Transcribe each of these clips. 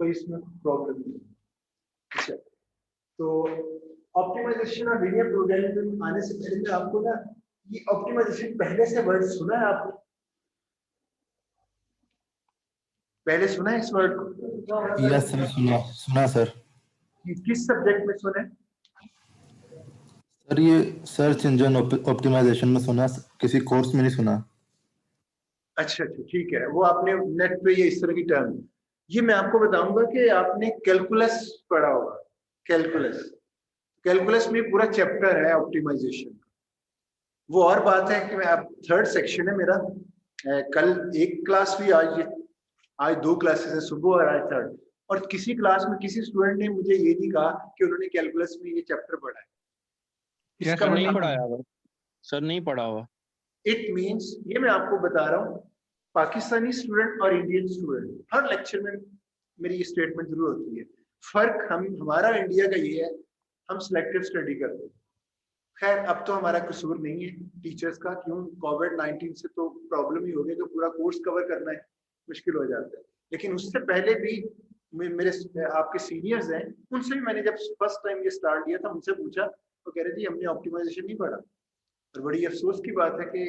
कोई इसमें प्रॉब्लम नहीं। अच्छा, तो ऑप्टिमाइजेशन और लीनियर प्रोग्रामिंग आने से पहले मैं आपको ना ये ऑप्टिमाइजेशन पहले से वर्ड सुना है आपने? पहले सुना है इस वर्ड को? यस सर, सुना सर। किस सब्जेक्ट में सुना है? सर ये सर्च इंजन ऑप्टिमाइजेशन में सुना, किसी कोर्स में नहीं सुना। अच्छा अच्छा, ठीक है, वो आपने नेट पे ये इस तरह की टर्म, ये मैं आपको बताऊंगा कि आपने कैलकुलस पढ़ा होगा। कैलकुलस, कैलकुलस में पूरा चैप्टर है ऑप्टिमाइजेशन। वो और बात है कि मैं अब थर्ड सेक्शन है मेरा, कल एक क्लास हुई, आज दो क्लासेस है, सुबह और आज थर्ड। और किसी क्लास में किसी स्टूडेंट ने मुझे ये नहीं कहा कि उन्होंने कैलकुलस में ये चैप्टर पढ़ा है। इसका नहीं पढ़ाया हुआ सर, नहीं पढ़ा हुआ। इट मीन्स, ये मैं आपको बता रहा हूँ, पाकिस्तानी स्टूडेंट और इंडियन स्टूडेंट हर लेक्चर में मेरी ये स्टेटमेंट जरूर होती है। फर्क हमारा इंडिया का ये है, हम सिलेक्टिव स्टडी करते हैं। खैर अब तो हमारा कसूर नहीं है टीचर्स का, क्यों, कोविड-19 से तो प्रॉब्लम ही हो गई, तो पूरा कोर्स कवर करना है मुश्किल हो जाता है। लेकिन उससे पहले भी मेरे आपके सीनियर्स हैं, उनसे भी मैंने जब फर्स्ट टाइम ये स्टार्ट किया था, उनसे पूछा, तो कह रहे थे हमने ऑप्टिमाइजेशन नहीं पढ़ा। और बड़ी अफसोस की बात है कि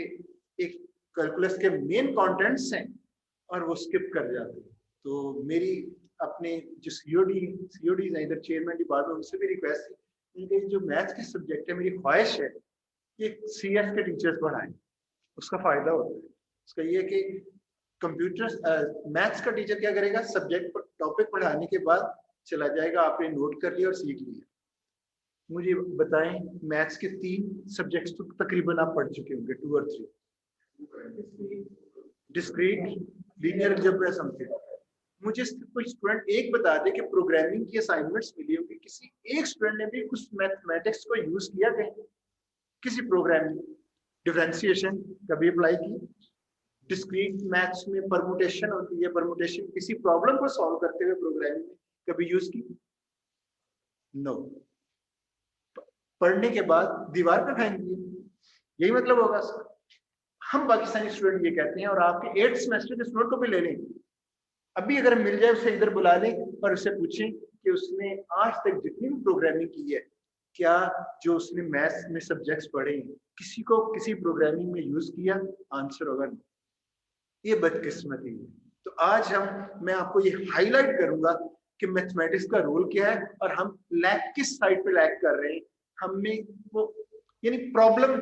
एक कैलकुलस के मेन कंटेंट्स हैं और वो स्किप कर जाते हैं। तो मेरी अपने जो सीओडी हैं इधर चेयरमैन डिपार्टमेंट, उनसे भी रिक्वेस्ट है, उनके जो मैथ्स के सब्जेक्ट है, मेरी ख्वाहिश है कि सीएस के टीचर्स पढ़ाएं, उसका फायदा होता है। उसका ये कि कंप्यूटर मैथ्स का टीचर क्या करेगा, सब्जेक्ट पर टॉपिक पढ़ाने के बाद चला जाएगा, आपने नोट कर लिया और सीख लिया। मुझे बताएं, मैथ्स के 3 सब्जेक्ट्स तो तकरीबन आप पढ़ चुके होंगे, 2 और 3, डिस्क्रीट, लीनियर अलजेब्रा, समथिंग। मुझे कोई स्टूडेंट एक बता दे कि प्रोग्रामिंग की असाइनमेंट्स मिली होगी, किसी एक स्टूडेंट ने भी कुछ मैथमेटिक्स को यूज किया कहीं, किसी प्रोग्रामिंग डिफरेंशिएशन कभी अप्लाई की? डिस्क्रीट मैथ्स में परमुटेशन होती है, परमुटेशन किसी प्रॉब्लम को सॉल्व करते हुए प्रोग्रामिंग में कभी यूज की? नो। पढ़ने के बाद दीवार पे फेंक दिए, यही मतलब होगा सर। हम पाकिस्तानी स्टूडेंट ये कहते हैं, और आपके 8th सेमेस्टर के स्टूडेंट को भी ले लें, अभी अगर मिल जाए उसे इधर बुला लें और उससे पूछें कि उसने आज तक जितनी भी प्रोग्रामिंग की है, क्या जो उसने मैथ्स में सब्जेक्ट्स पढ़े किसी को किसी प्रोग्रामिंग में यूज किया? आंसर होगा नहीं। ये बदकिस्मती है। तो आज मैं आपको ये हाईलाइट करूंगा कि मैथमेटिक्स का रोल क्या है और हम लैक किस साइड पे लैक कर रहे हैं, हमें वो यानी प्रॉब्लम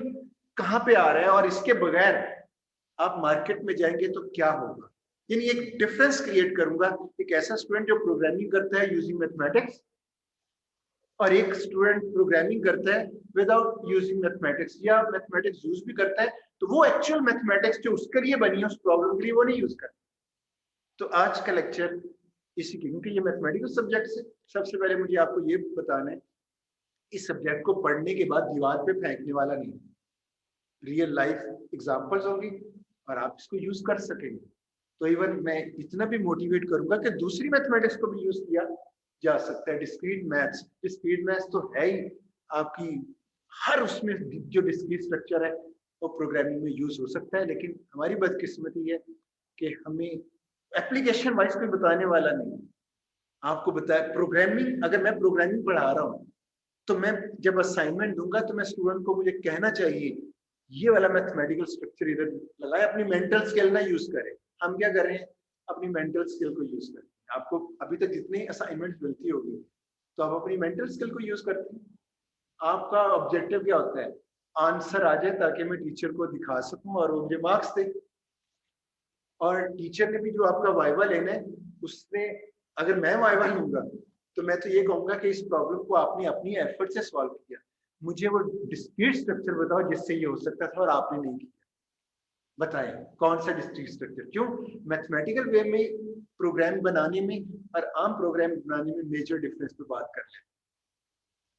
कहाँ पे आ रहा है, और इसके बगैर आप मार्केट में जाएंगे तो क्या होगा। यानी एक डिफरेंस क्रिएट करूंगा, एक ऐसा स्टूडेंट जो प्रोग्रामिंग करता है यूजिंग मैथमेटिक्स, और एक स्टूडेंट प्रोग्रामिंग करता है विदाउट यूजिंग मैथमेटिक्स, या मैथमेटिक्स यूज भी करता है तो वो एक्चुअल मैथमेटिक्स जो उसके लिए बनी है उस प्रॉब्लम के लिए वो नहीं यूज करता। तो आज का लेक्चर इसी की, क्योंकि ये मैथमेटिकल सब्जेक्ट है, सबसे पहले मुझे आपको ये बताना है, इस सब्जेक्ट को पढ़ने के बाद दीवार पे फेंकने वाला नहीं, रियल लाइफ एग्जांपल्स होंगी और आप इसको यूज कर सकेंगे। तो इवन मैं इतना भी मोटिवेट करूंगा कि दूसरी मैथमेटिक्स को भी यूज किया जा सकता है। डिस्क्रीट मैथ्स तो है ही आपकी, हर उसमें जो डिस्क्रीट स्ट्रक्चर है वो प्रोग्रामिंग में यूज हो सकता है। लेकिन हमारी बदकिस्मती है कि हमें एप्लीकेशन वाइज कोई बताने वाला नहीं। आपको बताया प्रोग्रामिंग, अगर मैं प्रोग्रामिंग पढ़ा रहा हूँ तो मैं जब असाइनमेंट दूंगा तो मैं स्टूडेंट को मुझे कहना चाहिए ये वाला मैथमेटिकल स्ट्रक्चर इधर लगाए, अपनी मेंटल स्किल ना यूज करें। हम क्या कर रहे हैं, अपनी मेंटल स्किल को यूज करें। आपको अभी तक जितनी असाइनमेंट मिलती होगी तो आप अपनी मेंटल स्किल को यूज करते हैं। आपका ऑब्जेक्टिव क्या होता है, आंसर आ जाए ताकि मैं टीचर को दिखा सकूं और वो मुझे मार्क्स दे। और टीचर ने भी जो आपका वाइवा लेना है, उसने, अगर मैं वाइवा लूंगा तो मैं तो ये कहूंगा कि इस प्रॉब्लम को आपने अपनी एफर्ट से सॉल्व किया, मुझे वो डिस्क्रीट स्ट्रक्चर बताओ जिससे ये हो सकता था और आपने नहीं किया। बताएं कौन सा डिस्क्रीट स्ट्रक्चर। क्यों, मैथमेटिकल वे में प्रोग्राम बनाने में और आम प्रोग्राम बनाने में मेजर डिफरेंस पे बात कर लें।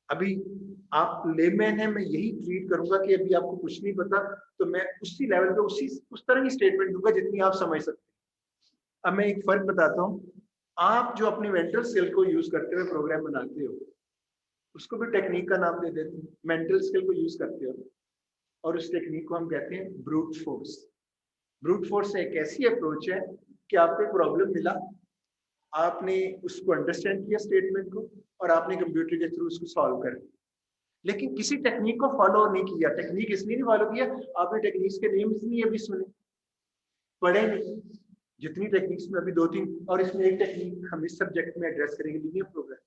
अभी आप लेमैन है, मैं यही ट्रीट करूंगा कि अभी आपको कुछ नहीं पता, तो मैं उसी लेवल पे उस तरह की स्टेटमेंट दूंगा जितनी आप समझ सकते हैं। अब मैं एक फर्क बताता हूँ, आप जो अपनी मेंटल स्किल को यूज करते हुए प्रोग्राम बनाते हो उसको भी टेक्निक का नाम दे देते हैं। मेंटल स्किल को यूज करते हो और उस टेक्निक को हम कहते हैं ब्रूट फोर्स। ब्रूट फोर्स एक ऐसी अप्रोच है कि आपको एक प्रॉब्लम मिला, आपने उसको अंडरस्टैंड किया स्टेटमेंट को और आपने कंप्यूटर के थ्रू उसको सॉल्व कर दिया, लेकिन किसी टेक्निक को फॉलो नहीं किया। टेक्निक इसलिए नहीं फॉलो किया, आपने टेक्निक्स के नेम्स नहीं अभी सुने, पढ़े नहीं। जितनी टेक्निक्स में अभी 2-3, और इसमें एक टेक्निक हम इस सब्जेक्ट में एड्रेस करेंगे, लीनियर प्रोग्राम।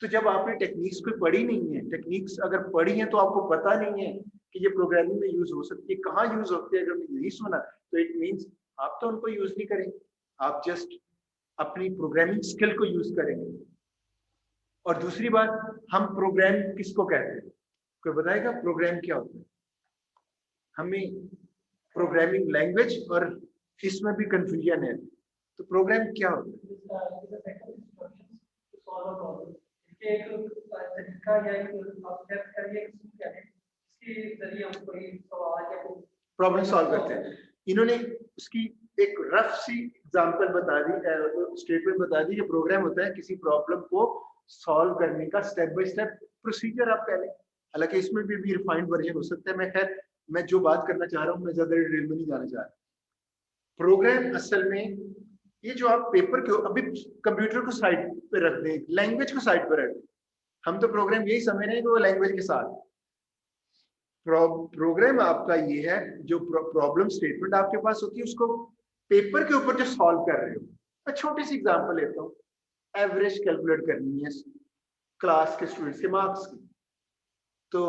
तो जब आपने टेक्निक्स को पढ़ी नहीं है, टेक्निक्स अगर पढ़ी है तो आपको पता नहीं है कि ये प्रोग्रामिंग में यूज हो सकती है, कहाँ यूज होती है, अगर नहीं सुना तो इट मीन्स आप तो उनको यूज नहीं करेंगे, आप जस्ट अपनी प्रोग्रामिंग स्किल को यूज करेंगे। और दूसरी बात, हम प्रोग्राम किसको कहते हैं, कोई बताएगा प्रोग्राम क्या होता है? हमें प्रोग्रामिंग लैंग्वेज और इसमें भी कंफ्यूजन है, तो प्रोग्राम क्या होता है? प्रॉब्लम सॉल्व करते हैं। इन्होंने उसकी एक रफ सी एग्जांपल बता दी, स्टेटमेंट बता दी कि प्रोग्राम होता है किसी प्रॉब्लम को सॉल्व करने का स्टेप बाय स्टेप प्रोसीजर आप कह लें। हालांकि इसमें भी रिफाइंड वर्जन हो सकता है। मैं जो बात करना चाह रहा हूँ, मैं ज्यादा डिटेल में नहीं जाना चाह रहा। प्रोग्राम असल में ये जो आप पेपर के अभी कंप्यूटर को साइड पे रख दें, लैंग्वेज को साइड पे रख दें, हम तो प्रोग्राम यही समझ रहे हैं कि वो लैंग्वेज के साथ। प्रोग्राम आपका ये है जो प्रॉब्लम स्टेटमेंट आपके पास होती है, उसको पेपर के ऊपर जो सॉल्व कर रहे हो। मैं छोटी सी एग्जांपल लेता हूँ, एवरेज कैलकुलेट करनी है क्लास के स्टूडेंट्स के मार्क्स की, तो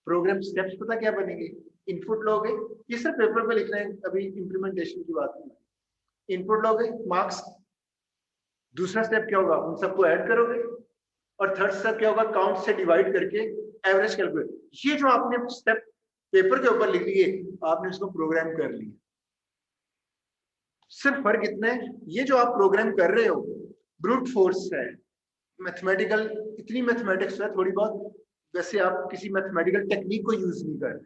प्रोग्राम स्टेप्स पता क्या बनेंगे? इनपुट लोगे, ये सिर्फ पेपर पे लिख रहे हैं, अभी इम्प्लीमेंटेशन की बात नहीं। इनपुट लोगे, मार्क्स, दूसरा स्टेप क्या होगा, उन सबको ऐड करोगे, और थर्ड स्टेप क्या होगा, काउंट से डिवाइड करके एवरेज कैलकुलेट। ये जो आपने स्टेप पेपर के ऊपर लिख लिए, आपने उसको प्रोग्राम कर लिया। सिर्फ फर्क इतना है, ये जो आप प्रोग्राम कर रहे हो ब्रूट फोर्स है, मैथमेटिकल, इतनी मैथमेटिक्स है थोड़ी बहुत, वैसे आप किसी मैथमेटिकल टेक्निक को यूज नहीं कर रहे,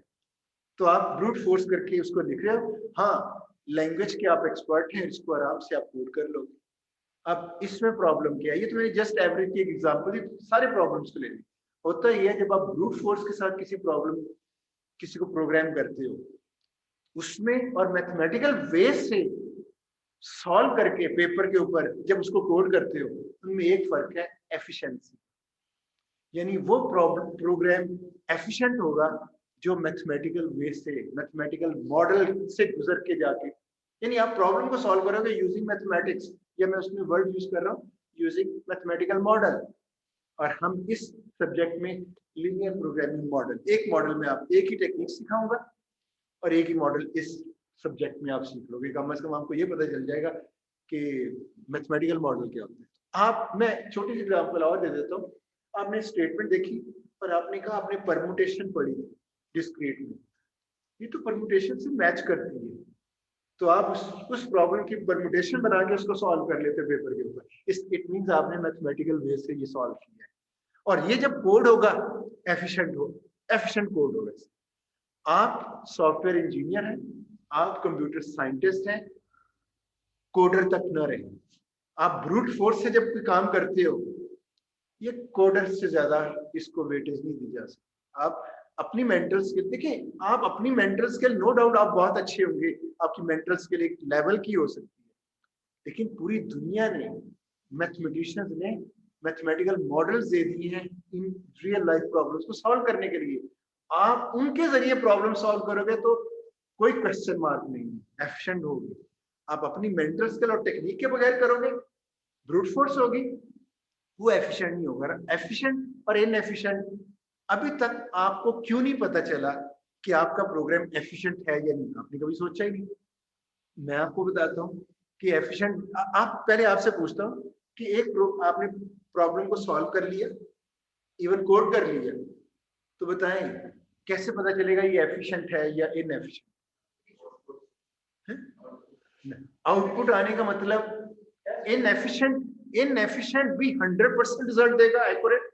तो आप ब्रूट फोर्स करके उसको लिख रहे हो। हाँ, लैंग्वेज के आप एक्सपर्ट हैं, इसको आराम से आप कोड कर लोगे। अब इसमें प्रॉब्लम क्या है, ये तो मैंने जस्ट एवरेज की एक एग्जांपल दी, सारे प्रॉब्लम्स को ले ली। होता ही है जब आप ब्रूट फोर्स के साथ किसी को प्रोग्राम करते हो, उसमें और मैथमेटिकल वे से सॉल्व करके पेपर के ऊपर जब उसको कोड करते हो, उनमें एक फर्क है, एफिशिएंसी। यानी वो प्रोग्राम एफिशिएंट होगा जो मैथमेटिकल वे से, मैथमेटिकल मॉडल से गुजर के जाके, यानी आप प्रॉब्लम को सॉल्व करोगे यूजिंग मैथमेटिक्स, या मैं उसमें वर्ड यूज कर रहा हूँ यूजिंग मैथमेटिकल मॉडल। और हम इस सब्जेक्ट में लीनियर प्रोग्रामिंग मॉडल, एक मॉडल में आप एक ही टेक्निक सिखाऊंगा और एक ही मॉडल इस सब्जेक्ट में आप सीख लोगे। कम से कम आपको ये पता चल जाएगा कि मैथमेटिकल मॉडल क्या होता है। मैं छोटी सी एग्जांपल और दे देता हूँ। आपने स्टेटमेंट देखी और आपने कहा आपने परमुटेशन पढ़ी डिस्क्रीट में, ये तो परमुटेशन से मैच करती है, तो आप उस प्रॉब्लम की परमुटेशन बना के उसको सॉल्व कर लेते पेपर के ऊपर। इट मींस आपने मैथमेटिकल वे से ये सॉल्व किया है। और ये जब कोड होगा एफिशिएंट कोड होगा। आप सॉफ्टवेयर इंजीनियर हैं, आप कंप्यूटर साइंटिस्ट हैं, कोडर तक न रहे। आप ब्रूट फोर्स से जब कोई काम करते हो, ये कोडर से ज्यादा इसको वेटेज नहीं दी जा सकती। आप अपनी मेंटल स्किल देखिए, आप अपनी मेंटल स्किल नो डाउट आप बहुत अच्छे होंगे, आपकी मेंटल स्किल एक लेवल की हो सकती है, लेकिन पूरी दुनिया ने, मैथमेटिशियंस ने मैथमेटिकल मॉडल्स दे दिए हैं इन रियल लाइफ प्रॉब्लम्स को सॉल्व करने के लिए। आप उनके जरिए प्रॉब्लम सॉल्व करोगे तो कोई क्वेश्चन मार्क नहीं है, एफिशिएंट होगी। आप अपनी मेंटल स्किल और टेक्निक के बगैर करोगे, ब्रूट फोर्स होगी, वो एफिशिएंट नहीं होगा। एफिशिएंट और इनएफिशिएंट, अभी तक आपको क्यों नहीं पता चला कि आपका प्रोग्राम एफिशिएंट है या नहीं? आपने कभी सोचा ही नहीं। मैं आपको बताता हूँ कि एफिशिएंट, आप पहले आपसे पूछता हूँ कि आपने प्रॉब्लम को सॉल्व कर लिया, इवन कोड कर लिया, तो बताएं कैसे पता चलेगा ये एफिशिएंट है या इनएफिशिएंट? आउटपुट आने का मतलब इनएफिशिएंट भी 100% रिजल्ट देगा, एक्यूरेट।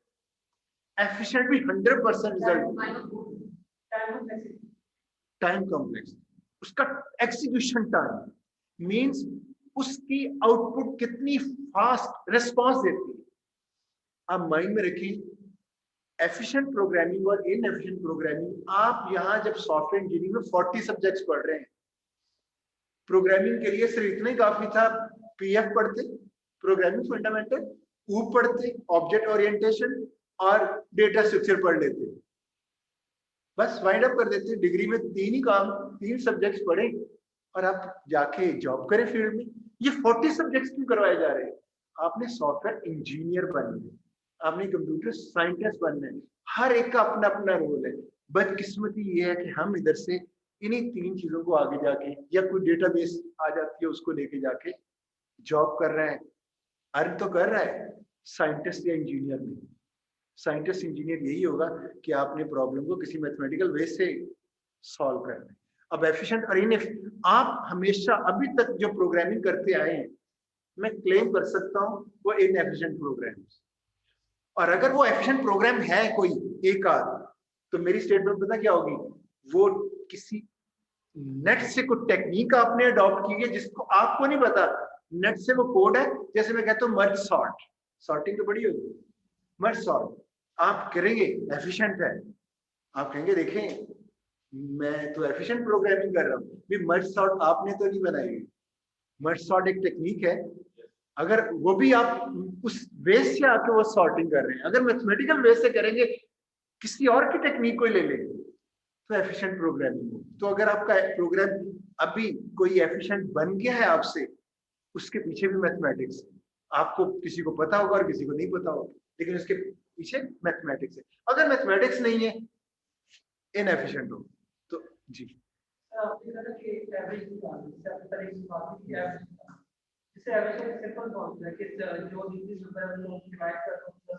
एफिशिएंट भी 100% रिजल्ट। टाइम कॉम्प्लेक्स, उसका एग्जीक्यूशन टाइम मींस उसकी आउटपुट कितनी फास्ट रिस्पांस देती है। आप माइंड में रखिए, एफिशिएंट प्रोग्रामिंग और इनएफिशिएंट प्रोग्रामिंग, आप यहां जब सॉफ्टवेयर इंजीनियरिंग में 40 सब्जेक्ट्स पढ़ रहे हैं, प्रोग्रामिंग के लिए सिर्फ इतना ही काफी था, पीएफ पढ़ते, प्रोग्रामिंग फंडामेंटल, ऊपर पढ़ते ऑब्जेक्ट ओरिएंटेशन और डेटा स्ट्रक्चर पढ़ लेते, बस वाइंड अप कर देते। डिग्री में तीन ही काम, तीन सब्जेक्ट्स पढ़े और आप जाके जॉब करें फील्ड में। ये 40 सब्जेक्ट्स क्यों करवाए जा रहे हैं? आपने सॉफ्टवेयर इंजीनियर बनना है, आपने कंप्यूटर साइंटिस्ट बनना है, हर एक का अपना अपना रोल है। बदकिस्मती ये है कि हम इधर से इन्हीं तीन चीजों को आगे जाके, या कोई डेटाबेस आ जाती है उसको लेके जाके जॉब कर रहे हैं, अर्न तो कर रहा है साइंटिस्ट या इंजीनियर में। साइंटिस्ट इंजीनियर यही होगा कि आपने प्रॉब्लम को किसी मैथमेटिकल वे से सॉल्व करना है। अब एफिशिएंट और इनएफिशिएंट, आप हमेशा अभी तक जो प्रोग्रामिंग करते आए हैं, मैं क्लेम कर सकता हूं वो इनएफिशिएंट प्रोग्राम। और अगर वो एफिशिएंट प्रोग्राम है कोई एक आध, तो मेरी स्टेटमेंट पता क्या होगी? वो किसी नेट से कोई टेक्निक आपने अडॉप्ट की है जिसको आपको नहीं पता। नेट से वो कोड है, जैसे मैं कहता हूँ मर्ज सॉर्ट, सॉर्टिंग तो बड़ी होगी, मर्ज सॉर्ट आप करेंगे, एफिशिएंट है, आप कहेंगे देखें मैं तो एफिशिएंट प्रोग्रामिंग कर रहा हूँ। भी मर्ज सॉर्ट आपने तो नहीं बनाई, मर्ज सॉर्ट एक टेक्निक है, अगर वो भी आप उस वे से आके वो सॉर्टिंग कर रहे हैं, अगर मैथमेटिकल वे से करेंगे, किसी और की टेक्निक कोई ले ले, तो एफिशिएंट प्रोग्रामिंग हो। तो अगर आपका प्रोग्राम अभी कोई एफिशिएंट बन गया है आपसे, उसके पीछे भी मैथमेटिक्स, आपको किसी को पता होगा और किसी को नहीं पता होगा, लेकिन उसके पीछे मैथमेटिक्स है। अगर मैथमेटिक्स नहीं है, इनएफिशिएंट हो। तो जी सिंपल कॉन्सेप्ट है कि जो चीज को डिवाइड करते हैं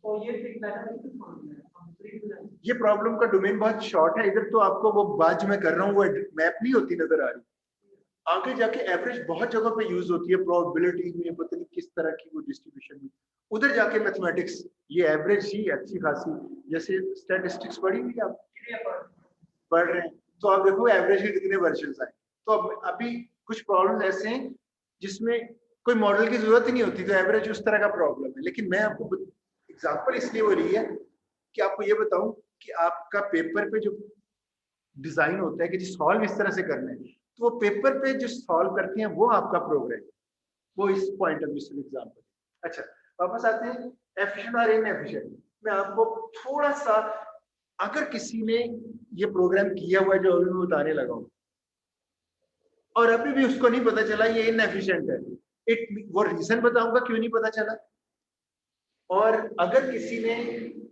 तो ये एक मैथमेटिक्स फॉर्मूला है। ये प्रॉब्लम का डोमेन बहुत शॉर्ट है, इधर तो आपको वो बात जो मैं कर रहा हूँ वो मैप नहीं होती नजर आ रही, आगे जाके एवरेज बहुत जगह पे यूज होती है, प्रोबेबिलिटी में पता नहीं किस तरह की वो डिस्ट्रीब्यूशन में, उधर जाके मैथमेटिक्स ये एवरेज ही अच्छी खासी, जैसे स्टैटिस्टिक्स पढ़ी हुई आप पढ़ रहे हैं, तो आप देखो एवरेज के कितने वर्जन्स आए। तो अभी कुछ प्रॉब्लम्स ऐसे हैं जिसमें कोई मॉडल की जरूरत ही नहीं होती, तो एवरेज उस तरह का प्रॉब्लम है। लेकिन मैं आपको एग्जांपल इसलिए वो ली है कि आपको ये बताऊं कि आपका पेपर पे जो डिजाइन होता है कि जी सॉल्व इस तरह से करना है, तो वो पेपर पे जो सॉल्व करते हैं वो आपका प्रोग्राम, वो इस पॉइंट ऑफ व्यू से एग्जांपल। अच्छा वापस आते हैं एफिशिएंट और इनएफिशिएंट। मैं आपको थोड़ा सा, अगर किसी ने ये प्रोग्राम किया हुआ है जो अभी मैं बताने लगा हूं, और अभी भी उसको नहीं पता चला ये इनएफिशिएंट है, वो रीजन बताऊंगा क्यों नहीं पता चला। और अगर किसी ने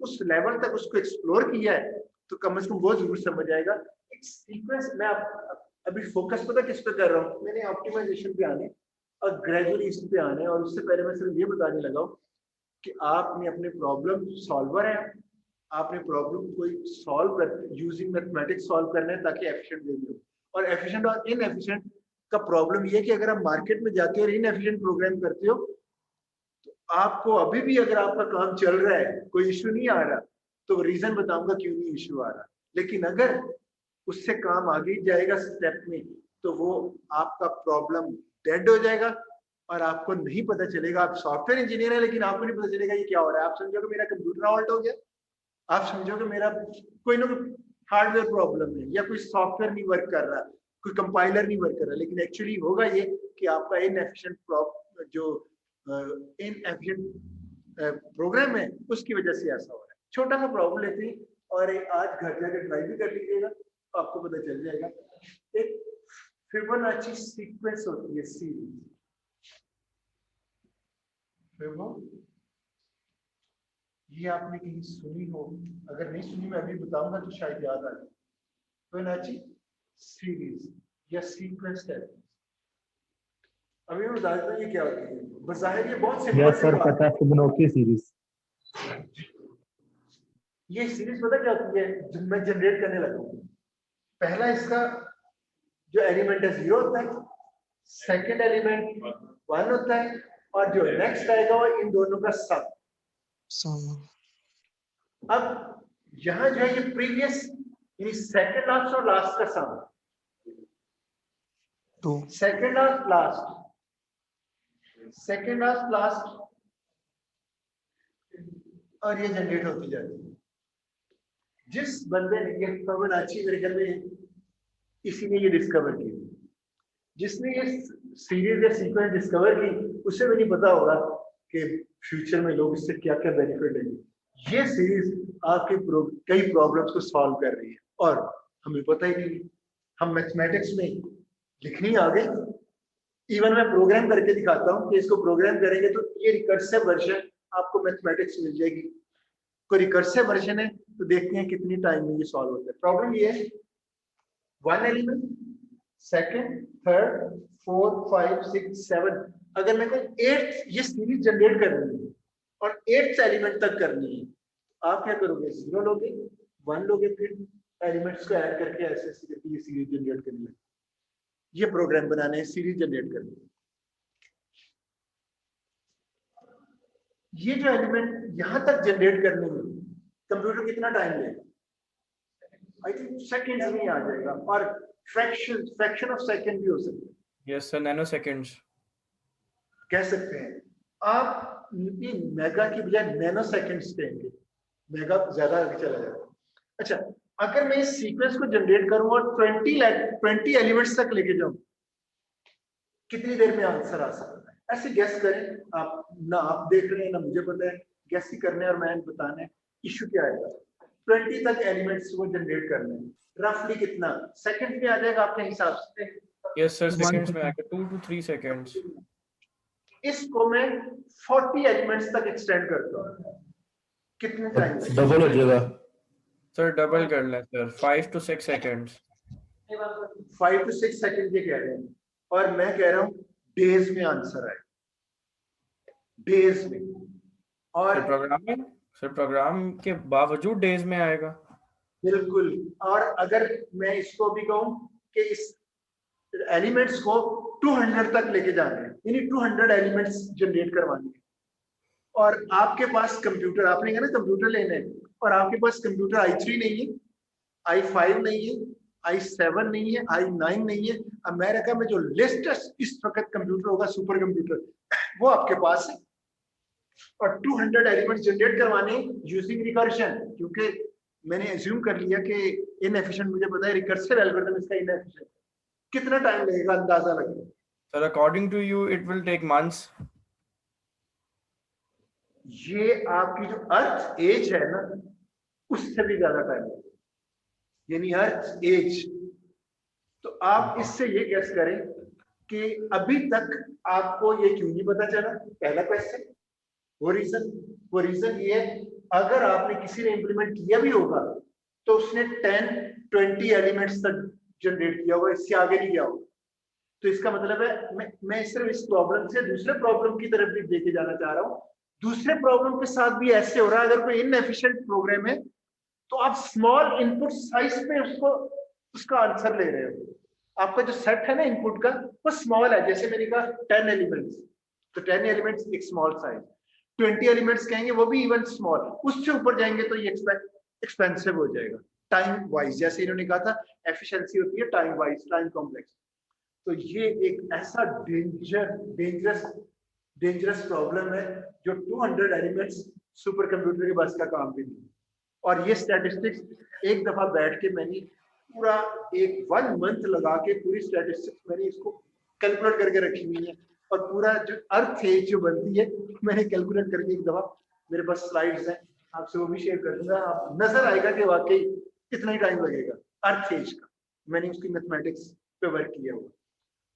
उस लेवल तक उसको एक्सप्लोर किया है, तो कम से कम वो जरूर समझ आएगा। एक सीक्वेंस मैं अभी फोकस पता किस पे कर रहा हूँ, मैंने ऑप्टिमाइजेशन पे आने और ग्रेजुअली इस पे आने, और उससे पहले मैं सिर्फ ये बताने लगा हूँ कि आपने अपने प्रॉब्लम सॉल्वर है, आपने प्रॉब्लम कोई सॉल्व कर यूजिंग मैथमेटिक्स सॉल्व करना है ताकि एफिशिएंट वे में हो। और एफिशिएंट और इनएफिशिएंट का प्रॉब्लम ये है कि अगर आप मार्केट में जाते हो और इनएफिशिएंट प्रोग्राम करते हो, तो आपको अभी भी अगर आपका काम चल रहा है, कोई इश्यू नहीं आ रहा, तो रीजन बताऊंगा क्यों नहीं इश्यू आ रहा। लेकिन अगर उससे काम आगे जाएगा स्टेप में, तो वो आपका प्रॉब्लम डेड हो जाएगा और आपको नहीं पता चलेगा। आप सॉफ्टवेयर इंजीनियर है लेकिन आपको नहीं पता चलेगा ये क्या हो रहा है। आप समझोगे मेरा कंप्यूटर ऑल्ट हो गया, आप समझोगे मेरा कोई ना कोई हार्डवेयर प्रॉब्लम है, या कोई सॉफ्टवेयर नहीं वर्क कर रहा, कोई कंपाइलर नहीं वर्क कर रहा, लेकिन एक्चुअली होगा ये कि आपका इनएफिशिएंट जो इनएफिशिएंट प्रोग्राम है उसकी वजह से ऐसा हो रहा है। छोटा सा प्रॉब्लम लेते हैं और आज घर जाकर ट्राई भी कर लीजिएगा, तो आपको पता चल जाएगा। एक फिबोनाची सीक्वेंस होती है सीरीज, ये आपने कहीं सुनी हो, अगर नहीं सुनी मैं अभी बताऊंगा तो शायद याद आ जाए। फिबोनाची सीरीज या सीक्वेंस है, अभी मैं बता देता हूं ये क्या होती है। बज़ाहिर ये बहुत सिंपल सी बात है, फिबोनाची सीरीज। ये सीरीज पता क्या होती है जो मैं जनरेट करने लगा हूं। पहला इसका जो एलिमेंट है 0 होता है, सेकंड एलिमेंट 1 होता है, और जो नेक्स्ट आएगा वो इन दोनों का सम। अब यहां जो है ये प्रीवियस यानी सेकंड लास्ट और लास्ट का सम, तो second last last, second last last, और ये जनरेट होती जाती है। जिस बंदे ने ये फिबोनाची मेरे ख्याल में इसी ने ये डिस्कवर की, जिसने ये सीरीज या सीक्वेंस डिस्कवर की उसे भी नहीं पता होगा कि फ्यूचर में लोग इससे क्या क्या बेनिफिट लेंगे। ये सीरीज आपके कई प्रॉब्लम्स को सॉल्व कर रही है और हमें पता ही नहीं। हम मैथमेटिक्स में लिखनी आ गई। इवन मैं प्रोग्राम करके दिखाता हूँ कि इसको प्रोग्राम करेंगे तो ये रिकर्सिव वर्जन आपको मैथमेटिक्स मिल जाएगी। कोई रिकर्सिव वर्जन है तो देखते हैं कितनी टाइम में ये सॉल्व होता है। प्रॉब्लम ये है 1 एलिमेंट, सेकंड, थर्ड, 4, 5, 6, 7, अगर मेरे को 8 ये सीरीज जनरेट करनी है और 8th एलिमेंट तक करनी है, आप क्या करोगे? 0 लोगे, 1 लोगे, फिर एलिमेंट्स को ऐड करके ऐसे ऐसे करके ये सीरीज जनरेट करनी है। ये प्रोग्राम बनाने हैं सीरीज जनरेट करनी है। ये जो एलिमेंट यहां तक जनरेट करने में कंप्यूटर कितना टाइम लेगा? आई थिंक सेकंड्स में आ जाएगा और फ्रैक्शन ऑफ सेकंड भी हो सकता है। यस सर, नैनो सेकंड्स कह सकते हैं आप। मेगा की बजाय नैनो सेकंड्स कहेंगे, मेगा ज्यादा आगे चला जाएगा। अच्छा, अगर मैं इस सीक्वेंस को जनरेट करूं और 20 एलिमेंट्स तक लेके जाऊं, कितनी देर में आंसर आ सकता है? ऐसे गेस करें आप। ना आप देख रहे हैं ना मुझे पता है, गेस ही करने और मैं बताना है इशू क्या आएगा। 20 तक एलिमेंट्स को जनरेट करने में रफली कितना सेकंड में आ जाएगा आपके हिसाब से? यस सर, सेकंड्स में आएगा 2 to 3 सेकंड्स। इसको मैं 40 एलिमेंट्स तक एक्सटेंड करता हूँ, कितने टाइम? डबल हो जाएगा सर डबल कर लें sir, 5 to 6 seconds. 5 to 6 second ये कह रहे हैं और मैं कह रहा हूँ डेज में आंसर आए, डेज में। और सर प्रोग्राम के बावजूद डेज में आएगा। बिल्कुल। और अगर मैं इसको भी कहूँ कि इस एलिमेंट्स को 200 तक लेके जाना है, यानी 200 एलिमेंट्स जनरेट करवाने हैं, और आपके पास कंप्यूटर, आपने कहा ना कंप्यूटर लेने हैं, और आपके पास कंप्यूटर i3 नहीं है, i5 नहीं है, i7 नहीं है, i9 नहीं है। अमेरिका में जो लेटेस्ट इस वक्त कंप्यूटर होगा सुपर कंप्यूटर, वो आपके पास है। और 200 एलिमेंट्स जनरेट करवाने यूजिंग रिकर्शन, क्योंकि मैंने एज्यूम कर लिया कि इनएफिशिएंट, मुझे पता है रिकर्सिव एल्गोरिथम इसका इनएफिशिएंट। कितना टाइम लगेगा अंदाजा लगेगा? Sir according to you it will take months. ये आपकी जो अर्थ एज है ना, उससे भी ज्यादा टाइम लगेगा, यानी अर्थ एज। तो आप इससे ये गेस करें कि अभी तक आपको ये क्यों नहीं पता चला? पहला क्वेश्चन। वो रीजन ये है, अगर आपने किसी ने इंप्लीमेंट किया भी होगा तो उसने 10-20 एलिमेंट्स तक जनरेट किया होगा, इससे आगे नहीं गया होगा। तो इसका मतलब है मैं सिर्फ इस प्रॉब्लम से दूसरे प्रॉब्लम की तरफ भी लेके जाना चाह रहा हूँ। दूसरे प्रॉब्लम के साथ भी ऐसे हो रहा है, अगर कोई इनएफिशिएंट प्रोग्राम है तो आप स्मॉल इनपुट साइज पे उसका आंसर ले रहे हो। आपका जो सेट है ना इनपुट का, वो स्मॉल है। जैसे मैंने कहा 10 एलिमेंट्स, तो 10 एलिमेंट्स एक स्मॉल साइज, 20 एलिमेंट्स कहेंगे वो भी इवन स्मॉल, उससे ऊपर जाएंगे तो ये एक्सपेंसिव हो जाएगा टाइम वाइज। जैसे इन्होंने कहा था एफिशिएंसी होती है टाइम वाइज, टाइम कॉम्प्लेक्स। तो ये एक ऐसा डेंजरस प्रॉब्लम है जो 200 एलिमेंट्स सुपर कंप्यूटर के बस का काम भी नहीं। और ये स्टैटिस्टिक्स एक दफा बैठ के मैंने पूरा 1 मंथ लगा के पूरी स्टैटिस्टिक्स मैंने इसको कैलकुलेट करके रखी हुई है, और पूरा जो अर्थ एज जो बनती है मैंने कैलकुलेट करके एक दफा, मेरे पास स्लाइड्स हैं, आपसे वो भी शेयर कर दूंगा। आप नजर आएगा कि वाकई कितना ही टाइम लगेगा अर्थ एज का। मैंने उसकी मैथमेटिक्स पे वर्क किया हुआ।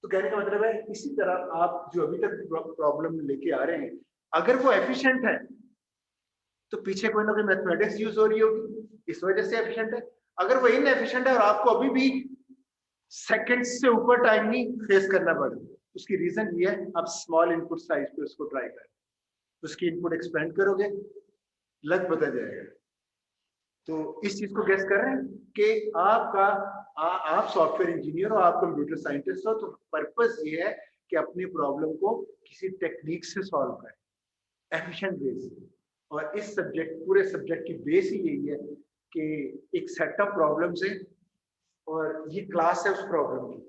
तो कहने का मतलब है इसी तरह आप जो अभी तक प्रॉब्लम लेके आ रहे हैं, अगर वो एफिशिएंट है तो पीछे कोई ना कोई मैथमेटिक्स यूज हो रही होगी, इस वजह से एफिशिएंट है। अगर वो इनएफिशिएंट है और आपको अभी भी सेकंड्स से ऊपर टाइम नहीं फेस करना पड़ रहा, उसकी रीजन ये है आप स्मॉल इनपुट साइज पे उसको ट्राई करें, उसकी इनपुट एक्सपेंड करोगे, लग पता जाएगा। तो इस चीज को गेस कर रहे हैं कि आप सॉफ्टवेयर इंजीनियर हो, आप कंप्यूटर साइंटिस्ट हो, तो पर्पस ये है कि अपनी प्रॉब्लम को किसी टेक्निक से सॉल्व करें एफिशिएंट वे से। और इस पूरे सब्जेक्ट की बेस ही यही है कि एक सेट ऑफ प्रॉब्लम्स है और ये क्लास है उस प्रॉब्लम की,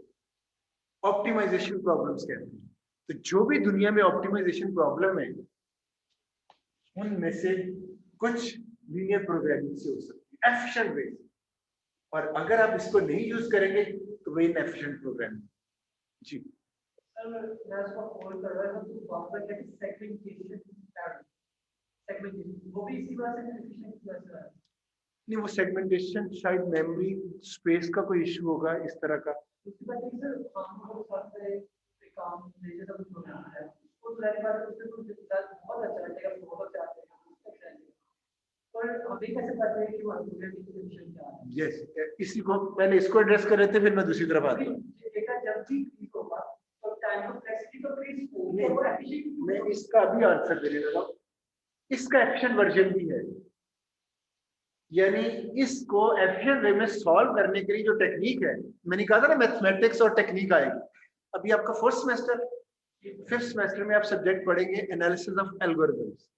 ऑप्टिमाइजेशन प्रॉब्लम्स कहते हैं। तो जो भी दुनिया में ऑप्टिमाइजेशन प्रॉब्लम है उनमें से कुछ लीनियर प्रोग्रामिंग से हो सकती है एफिशिएंट वे, और अगर आप इसको नहीं यूज करेंगे तो वही इनएफिशिएंट प्रोग्रामिंग। जी सर मैं उसको कॉल कर रहा था तो वहाँ पर क्या सेगमेंटेशन वो भी इसी बात से डिफिशिएंट की वजह से है। नहीं, वो सेगमेंटेशन शायद मेमोरी स्पेस का कोई इशू होगा इस तरह का। उसके बाद एक सर हम लोग साथ में एक काम भेजे था कुछ होना है उस रहने बाद उससे कुछ बहुत अच्छा लगेगा बहुत चाहते हैं पर अभी कैसे पता है कि वो अनसुलेटेड डिफिशिएंट क्या है। यस, इसी को पहले इसको एड्रेस कर रहे थे, फिर मैं दूसरी तरफ आता हूँ। डेटा जब भी ठीक होगा तो टाइम कॉम्प्लेक्सिटी तो क्रीज होगी नहीं, और एफिशिएंट मैं इसका अभी आंसर देने लगा। इसका एफिशिएंट वर्जन भी है, यानी इसको एफिशिएंट वे में सॉल्व करने के लिए जो टेक्निक है, मैंने कहा था ना मैथमेटिक्स और टेक्निक आएगी। अभी आपका फोर्थ सेमेस्टर, फिफ्थ सेमेस्टर में आप सब्जेक्ट पढ़ेंगे एनालिसिस ऑफ एल्गोरिथम्स,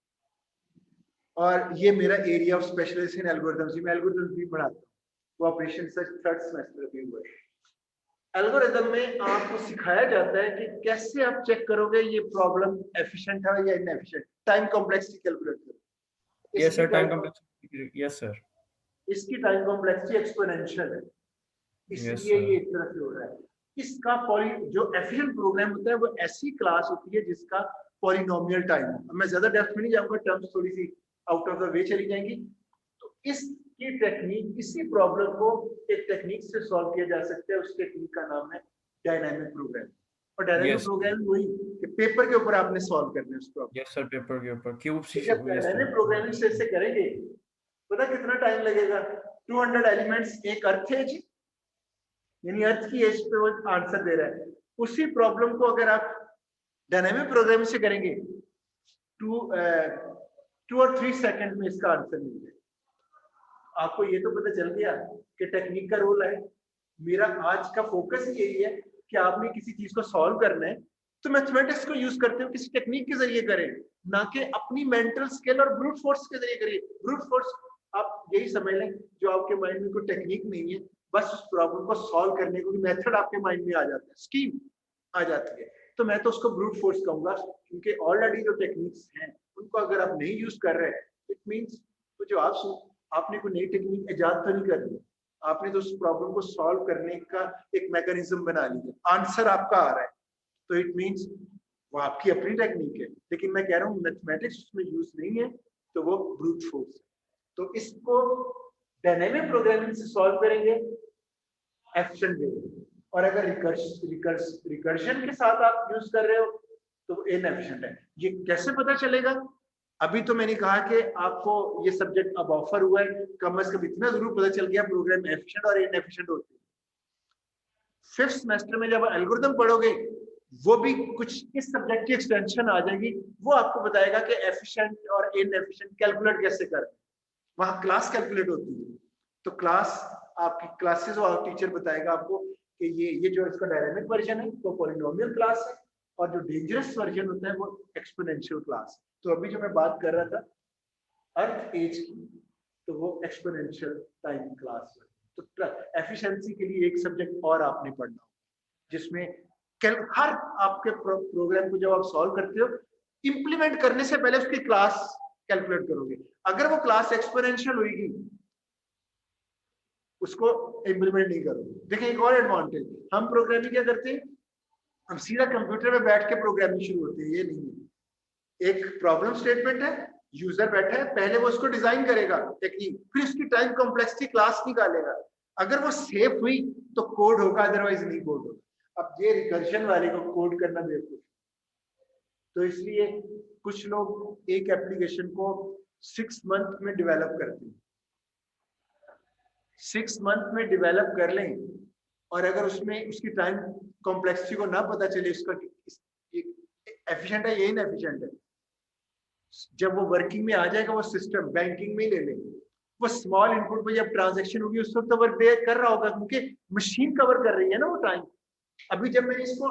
और ये मेरा एरिया ऑफ स्पेशलाइजेशन एल्गोरिथम्स, मैं एल्गोरिथम्स भी पढ़ाता हूँ। वो ऑपरेशन सच थर्ड सेमेस्टर में हुआ है। एल्गोरिथम में आपको सिखाया जाता है कि कैसे आप चेक करोगे ये प्रॉब्लम एफिशिएंट है या इनएफिशिएंट। टाइम कॉम्प्लेक्सिटी कैलकुलेट करो। Yes sir, time complexity. Yes sir. इसकी टाइम कॉम्प्लेक्सिटी एक्सपोनेंशियल है, इसलिए sir. ये एक तरह से हो रहा है। इसका जो एफिशिएंट प्रोग्राम होता है वो ऐसी क्लास होती है जिसका पॉलिनोमियल टाइम हो। अब मैं ज्यादा डेप्थ में नहीं जाऊंगा, टर्म्स थोड़ी सी आउट ऑफ द वे चली जाएंगी। तो इसकी टेक्निक, इसी प्रॉब्लम को एक टेक्निक से सॉल्व किया जा सकता है। उस टेक्निक का नाम है डायनामिक प्रोग्राम। और डायनामिक Yes. प्रोग्राम वही कि पेपर के ऊपर आपने सॉल्व करना है उस प्रॉब्लम। Yes sir, पेपर के ऊपर क्यूब सी। जब डायनामिक प्रोग्रामिंग से ऐसे करेंगे, पता कितना टाइम लगेगा? 200 एलिमेंट्स एक अर्थ एज, यानी अर्थ की एज पे वो आंसर दे रहा है। उसी प्रॉब्लम को अगर आप डायनामिक प्रोग्रामिंग से करेंगे, 2 और 3 सेकंड में इसका आंसर मिल जाएगा। आपको ये तो पता चल गया कि टेक्निक का रोल है। मेरा आज का फोकस यही है कि आपने किसी चीज को सॉल्व करना है तो मैथमेटिक्स को यूज करते हो किसी टेक्निक के जरिए करें, ना कि अपनी मेंटल स्किल और ब्रूट फोर्स के जरिए करिए। ब्रूट फोर्स आप यही समझ लें, जो आपके माइंड में कोई टेक्निक नहीं है, बस उस प्रॉब्लम को सॉल्व करने को मेथड आपके माइंड में आ जाता है, स्कीम आ जाती है, तो मैं तो उसको ब्रूट फोर्स कहूंगा। क्योंकि ऑलरेडी जो टेक्निक्स हैं उनको अगर आप नहीं यूज कर रहे हैं, इट मीन्स तो जो आपने कोई नई टेक्निक इजाद तो नहीं कर ली, आपने तो उस प्रॉब्लम को सॉल्व करने का एक मैकेनिज्म बना लिया, आंसर आपका आ रहा है, तो इट मीन्स वो आपकी अपनी टेक्निक है। लेकिन मैं कह रहा हूँ मैथमेटिक्स उसमें यूज नहीं है, तो वो ब्रूट फोर्स है। तो इसको डायनेमिक प्रोग्रामिंग से सॉल्व करेंगे एफिशिएंट वे, और अगर रिकर्शन के साथ आप यूज कर रहे हो तो वो इनएफिशिएंट है। ये कैसे पता चलेगा? अभी तो मैंने कहा कि आपको ये सब्जेक्ट अब ऑफर हुआ है, कम से कम इतना जरूर पता चल गया प्रोग्राम एफिशिएंट और इनएफिशिएंट होते हैं। फिफ्थ सेमेस्टर में जब एल्गोरिथम पढ़ोगे, वो भी कुछ इस सब्जेक्ट की एक्सटेंशन आ जाएगी, वो आपको बताएगा कि एफिशिएंट और इनएफिशिएंट कैलकुलेट कैसे करना। वहां क्लास कैलकुलेट होती है, तो क्लास आपकी क्लासेस और टीचर बताएगा आपको कि ये जो इसका डायनामिक वर्जन है वो पॉलिनोमियल क्लास है, और जो डेंजरस वर्जन होता है वो एक्सपोनेंशियल क्लास है। तो अभी जो मैं बात कर रहा था अर्थ एज की, तो वो एक्सपोनेंशियल टाइम क्लास है। तो एफिशिएंसी के लिए एक सब्जेक्ट और आपने पढ़ना होगा, जिसमें हर आपके प्रोग्राम को जब आप सॉल्व करते हो, इंप्लीमेंट करने से पहले उसकी क्लास कैलकुलेट करोगे। अगर वो क्लास एक्सपोनेंशियल होगी, उसको इंप्लीमेंट नहीं करोगे। देखिए एक और एडवांटेज, हम प्रोग्रामिंग क्या करते हैं, हम सीधा कंप्यूटर में बैठ के प्रोग्रामिंग शुरू होती है। ये नहीं है, एक प्रॉब्लम स्टेटमेंट है, यूजर बैठा है, पहले वो उसको डिजाइन करेगा टेक्निक, फिर उसकी टाइम कॉम्प्लेक्सिटी क्लास निकालेगा। अगर वो सेफ हुई तो कोड होगा, अदरवाइज नहीं कोड होगा। अब ये रिकर्जन वाले को कोड करना बेवकूफ, तो इसलिए कुछ लोग एक एप्लीकेशन को 6 मंथ में डेवलप करते हैं। 6 मंथ में डेवलप कर लें, और अगर उसमें उसकी टाइम कॉम्प्लेक्सिटी को ना पता चले उसका एफिशिएंट है या इनएफिशिएंट है, जब वो वर्किंग में आ जाएगा, वो सिस्टम बैंकिंग में ही ले लेंगे, वो स्मॉल इनपुट पे जब ट्रांजैक्शन होगी उस वक्त तो वर्क कर रहा होगा, क्योंकि मशीन कवर कर रही है ना वो टाइम। अभी जब मैंने इसको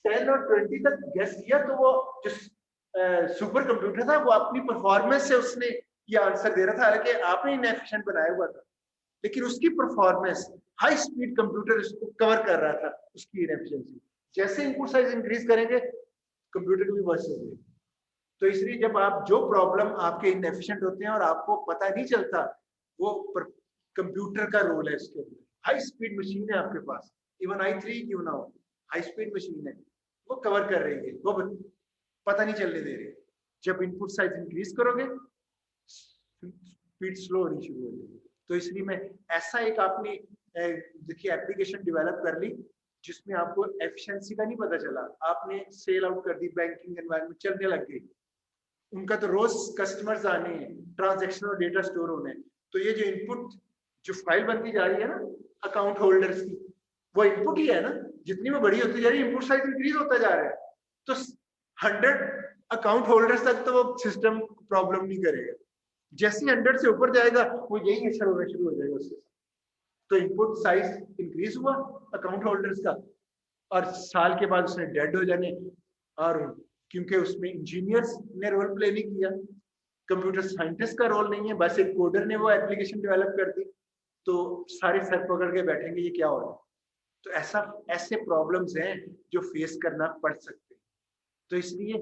10 और 20 तक गेस किया, तो वो जो सुपर कंप्यूटर था वो अपनी परफॉर्मेंस से उसने ये आंसर दे रहा था, हालांकि आपने इनएफिशिएंट बनाया हुआ था, लेकिन उसकी परफॉर्मेंस हाई स्पीड कंप्यूटर उसको कवर कर रहा था उसकी इनएफिशिएंसी। जैसे इनपुट साइज इंक्रीज करेंगे, कंप्यूटर की भी वर्स होगी। तो इसलिए जब आप जो प्रॉब्लम आपके इनएफिशिएंट होते हैं और आपको पता नहीं चलता, वो कंप्यूटर का रोल है इसके अंदर। हाई स्पीड मशीन है आपके पास, इवन i3 क्यों ना हो, हाई स्पीड मशीन है, वो कवर कर रही है, वो पता नहीं चलने दे रही। जब इनपुट साइज इंक्रीज करोगे स्पीड स्लो होनी शुरू हो जाएगी। तो इसलिए मैं ऐसा एक आपने देखिए एप्लीकेशन डेवलप कर ली जिसमें आपको एफिशिएंसी का नहीं पता चला, आपने सेल आउट कर दी, बैंकिंग एनवायरनमेंट चलने लग गई, उनका तो रोज कस्टमर्स आने हैं, ट्रांजैक्शन और डेटा स्टोर होने हैं। तो ये जो इनपुट जो फाइल बनती जा रही है ना अकाउंट होल्डर्स की, वो इनपुट ही है ना, जितनी वो बड़ी होती जा रही है इनपुट साइज इंक्रीज होता जा रहा है। तो 100 अकाउंट होल्डर्स तक तो वो सिस्टम प्रॉब्लम नहीं करेगा, जैसे 100 से ऊपर जाएगा वो यही असर होना शुरू हो जाएगा उससे। तो इनपुट साइज इंक्रीज हुआ अकाउंट होल्डर्स का, और साल के बाद उसने डेड हो जाने, और क्योंकि उसमें इंजीनियर्स ने रोल प्ले नहीं किया, कंप्यूटर साइंटिस्ट का रोल नहीं है, बस एक कोडर ने वो एप्लीकेशन डेवलप कर दी, तो सारे सर पकड़ के बैठेंगे ये क्या हो रहा है। तो ऐसे प्रॉब्लम्स हैं जो फेस करना पड़ सकते हैं। तो इसलिए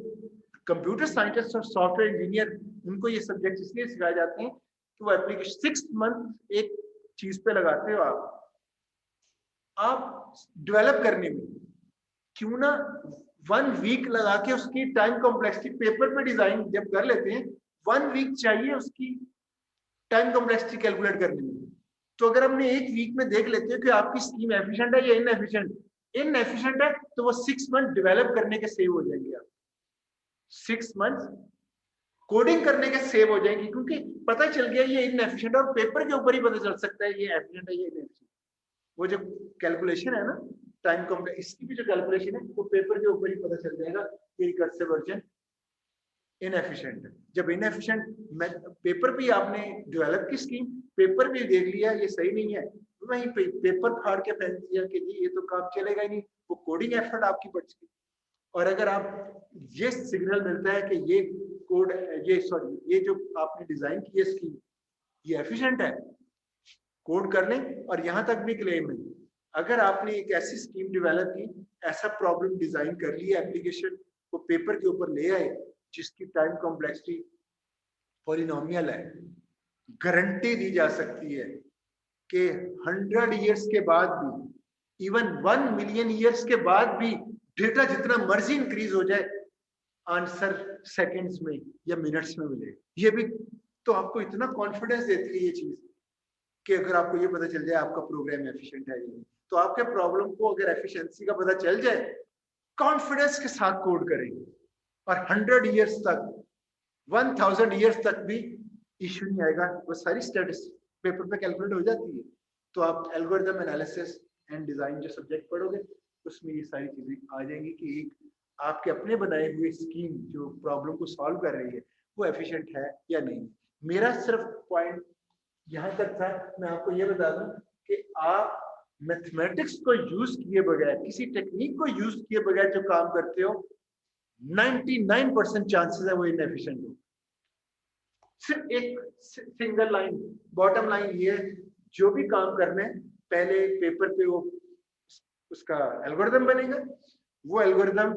कंप्यूटर साइंटिस्ट और सॉफ्टवेयर इंजीनियर उनको ये सब्जेक्ट इसलिए सिखाए जाते हैं कि वो एप्लीकेशन 6 मंथ एक चीज पे लगाते हो आप डेवलप करने में, क्यों ना 1 वीक लगा के उसकी टाइम कॉम्प्लेक्सिटी पेपर पे डिजाइन जब कर लेते हैं, 1 वीक चाहिए उसकी टाइम कॉम्प्लेक्सिटी कैलकुलेट करने में। तो अगर हमने 1 वीक में देख लेते हैं कि आपकी स्कीम एफिशिएंट है या इनएफिशिएंट है, तो वो 6 मंथ डेवलप करने के सेव हो जाएंगे। आप 6 मंथ कोडिंग करने के सेव हो जाएंगे, क्योंकि पता चल गया ये इनएफिशिएंट, और पेपर के ऊपर ही पता चल सकता है ये एफिशिएंट है या इनएफिशिएंट। वो जो कैलकुलेशन है ना टाइम कॉम्प्लेक्स, इसकी भी जो कैलकुलेशन है वो पेपर के ऊपर ही पता चल जाएगा कि रिकर्सिव वर्जन इनएफिशिएंट है। जब इनएफिशिएंट पेपर भी आपने डेवलप की स्कीम, पेपर भी देख लिया ये सही नहीं है, वहीं पेपर फाड़ के फेंक दिया कि जी ये तो काम चलेगा ही नहीं, वो कोडिंग एफर्ट आपकी बच गई। और अगर आप ये सिग्नल मिलता है कि ये कोड ये जो आपने डिजाइन की है स्कीम ये एफिशिएंट है, कोड कर लें। और यहां तक भी क्लेम है, अगर आपने एक ऐसी स्कीम डेवलप की, ऐसा प्रॉब्लम डिजाइन कर लिया, एप्लीकेशन को पेपर के ऊपर ले आए जिसकी टाइम कॉम्प्लेक्सिटी पॉलिनोमियल है, गारंटी दी जा सकती है कि 100 इयर्स के बाद भी, इवन 1 मिलियन इयर्स के बाद भी डेटा जितना मर्जी इंक्रीज हो जाए, आंसर सेकंड्स में या मिनट्स में मिले। ये भी तो आपको इतना कॉन्फिडेंस देती है ये चीज कि अगर आपको ये पता चल जाए आपका प्रोग्राम एफिशिएंट है या नहीं, तो आपके प्रॉब्लम को अगर एफिशिएंसी का पता चल जाए, कॉन्फिडेंस के साथ कोड करेंगे और 100 इयर्स तक, 1000 इयर्स तक भी इश्यू नहीं आएगा। वो सारी स्टैटिस्टिक्स पेपर पे कैलकुलेट हो जाती है। तो आप एल्गोरिथम एनालिसिस एंड डिजाइन जो सब्जेक्ट पढ़ोगे उसमें ये सारी चीजें आ जाएंगी कि एक आपके अपने बनाए हुए स्कीम जो प्रॉब्लम को सॉल्व कर रही है वो एफिशिएंट है या नहीं। मेरा सिर्फ पॉइंट यहाँ तक था। मैं आपको ये बता दूं कि आप मैथमेटिक्स को यूज किए बगैर, किसी टेक्निक को यूज किए बगैर जो काम करते हो, 99% चांसेस है वो इनएफिशिएंट हो। सिर्फ एक सिंगल लाइन, बॉटम लाइन ये, जो भी काम करना है पहले पेपर पे वो उसका एल्गोरिथम बनेगा। वो एल्गोरिथम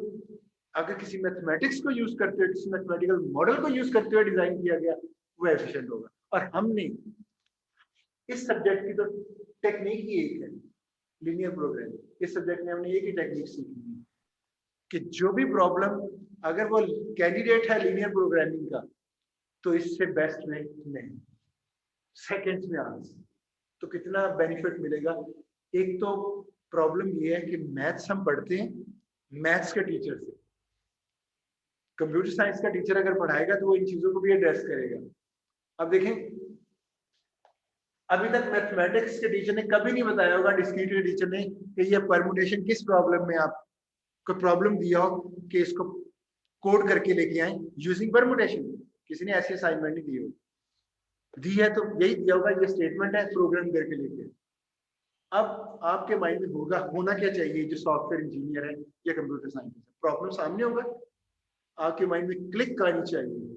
अगर किसी मैथमेटिक्स को यूज करते हुए, किसी मैथमेटिकल मॉडल को यूज करते हुए डिजाइन किया गया, वो एफिशिएंट होगा। और हमने इस सब्जेक्ट की तो टेक्निक ही एक है, लीनियर प्रोग्रामिंग। इस सब्जेक्ट में हमने एक ही टेक्निक सीखी है कि जो भी प्रॉब्लम अगर वो कैंडिडेट है लीनियर प्रोग्रामिंग का, तो इससे बेस्ट में नहीं, सेकंड्स में आंसर। तो कितना बेनिफिट मिलेगा। एक तो प्रॉब्लम ये है कि मैथ्स हम पढ़ते हैं मैथ्स के टीचर से, कंप्यूटर साइंस का टीचर अगर पढ़ाएगा तो वो इन चीजों को भी एड्रेस करेगा। अब देखें, अभी तक मैथमेटिक्स के टीचर ने कभी नहीं बताया होगा, डिस्क्रीट के टीचर ने, कि ये परमुटेशन किस प्रॉब्लम में आपको प्रॉब्लम दिया हो कि इसको कोड करके लेके आए यूजिंग परमुटेशन। किसी ने ऐसी असाइनमेंट नहीं दी हो, दी है तो यही दिया होगा, ये स्टेटमेंट है प्रोग्राम करके लेके। अब आपके माइंड में होगा, होना क्या चाहिए, जो सॉफ्टवेयर इंजीनियर है या कंप्यूटर साइंस है, प्रॉब्लम सामने होगा, आपके माइंड में क्लिक आनी चाहिए,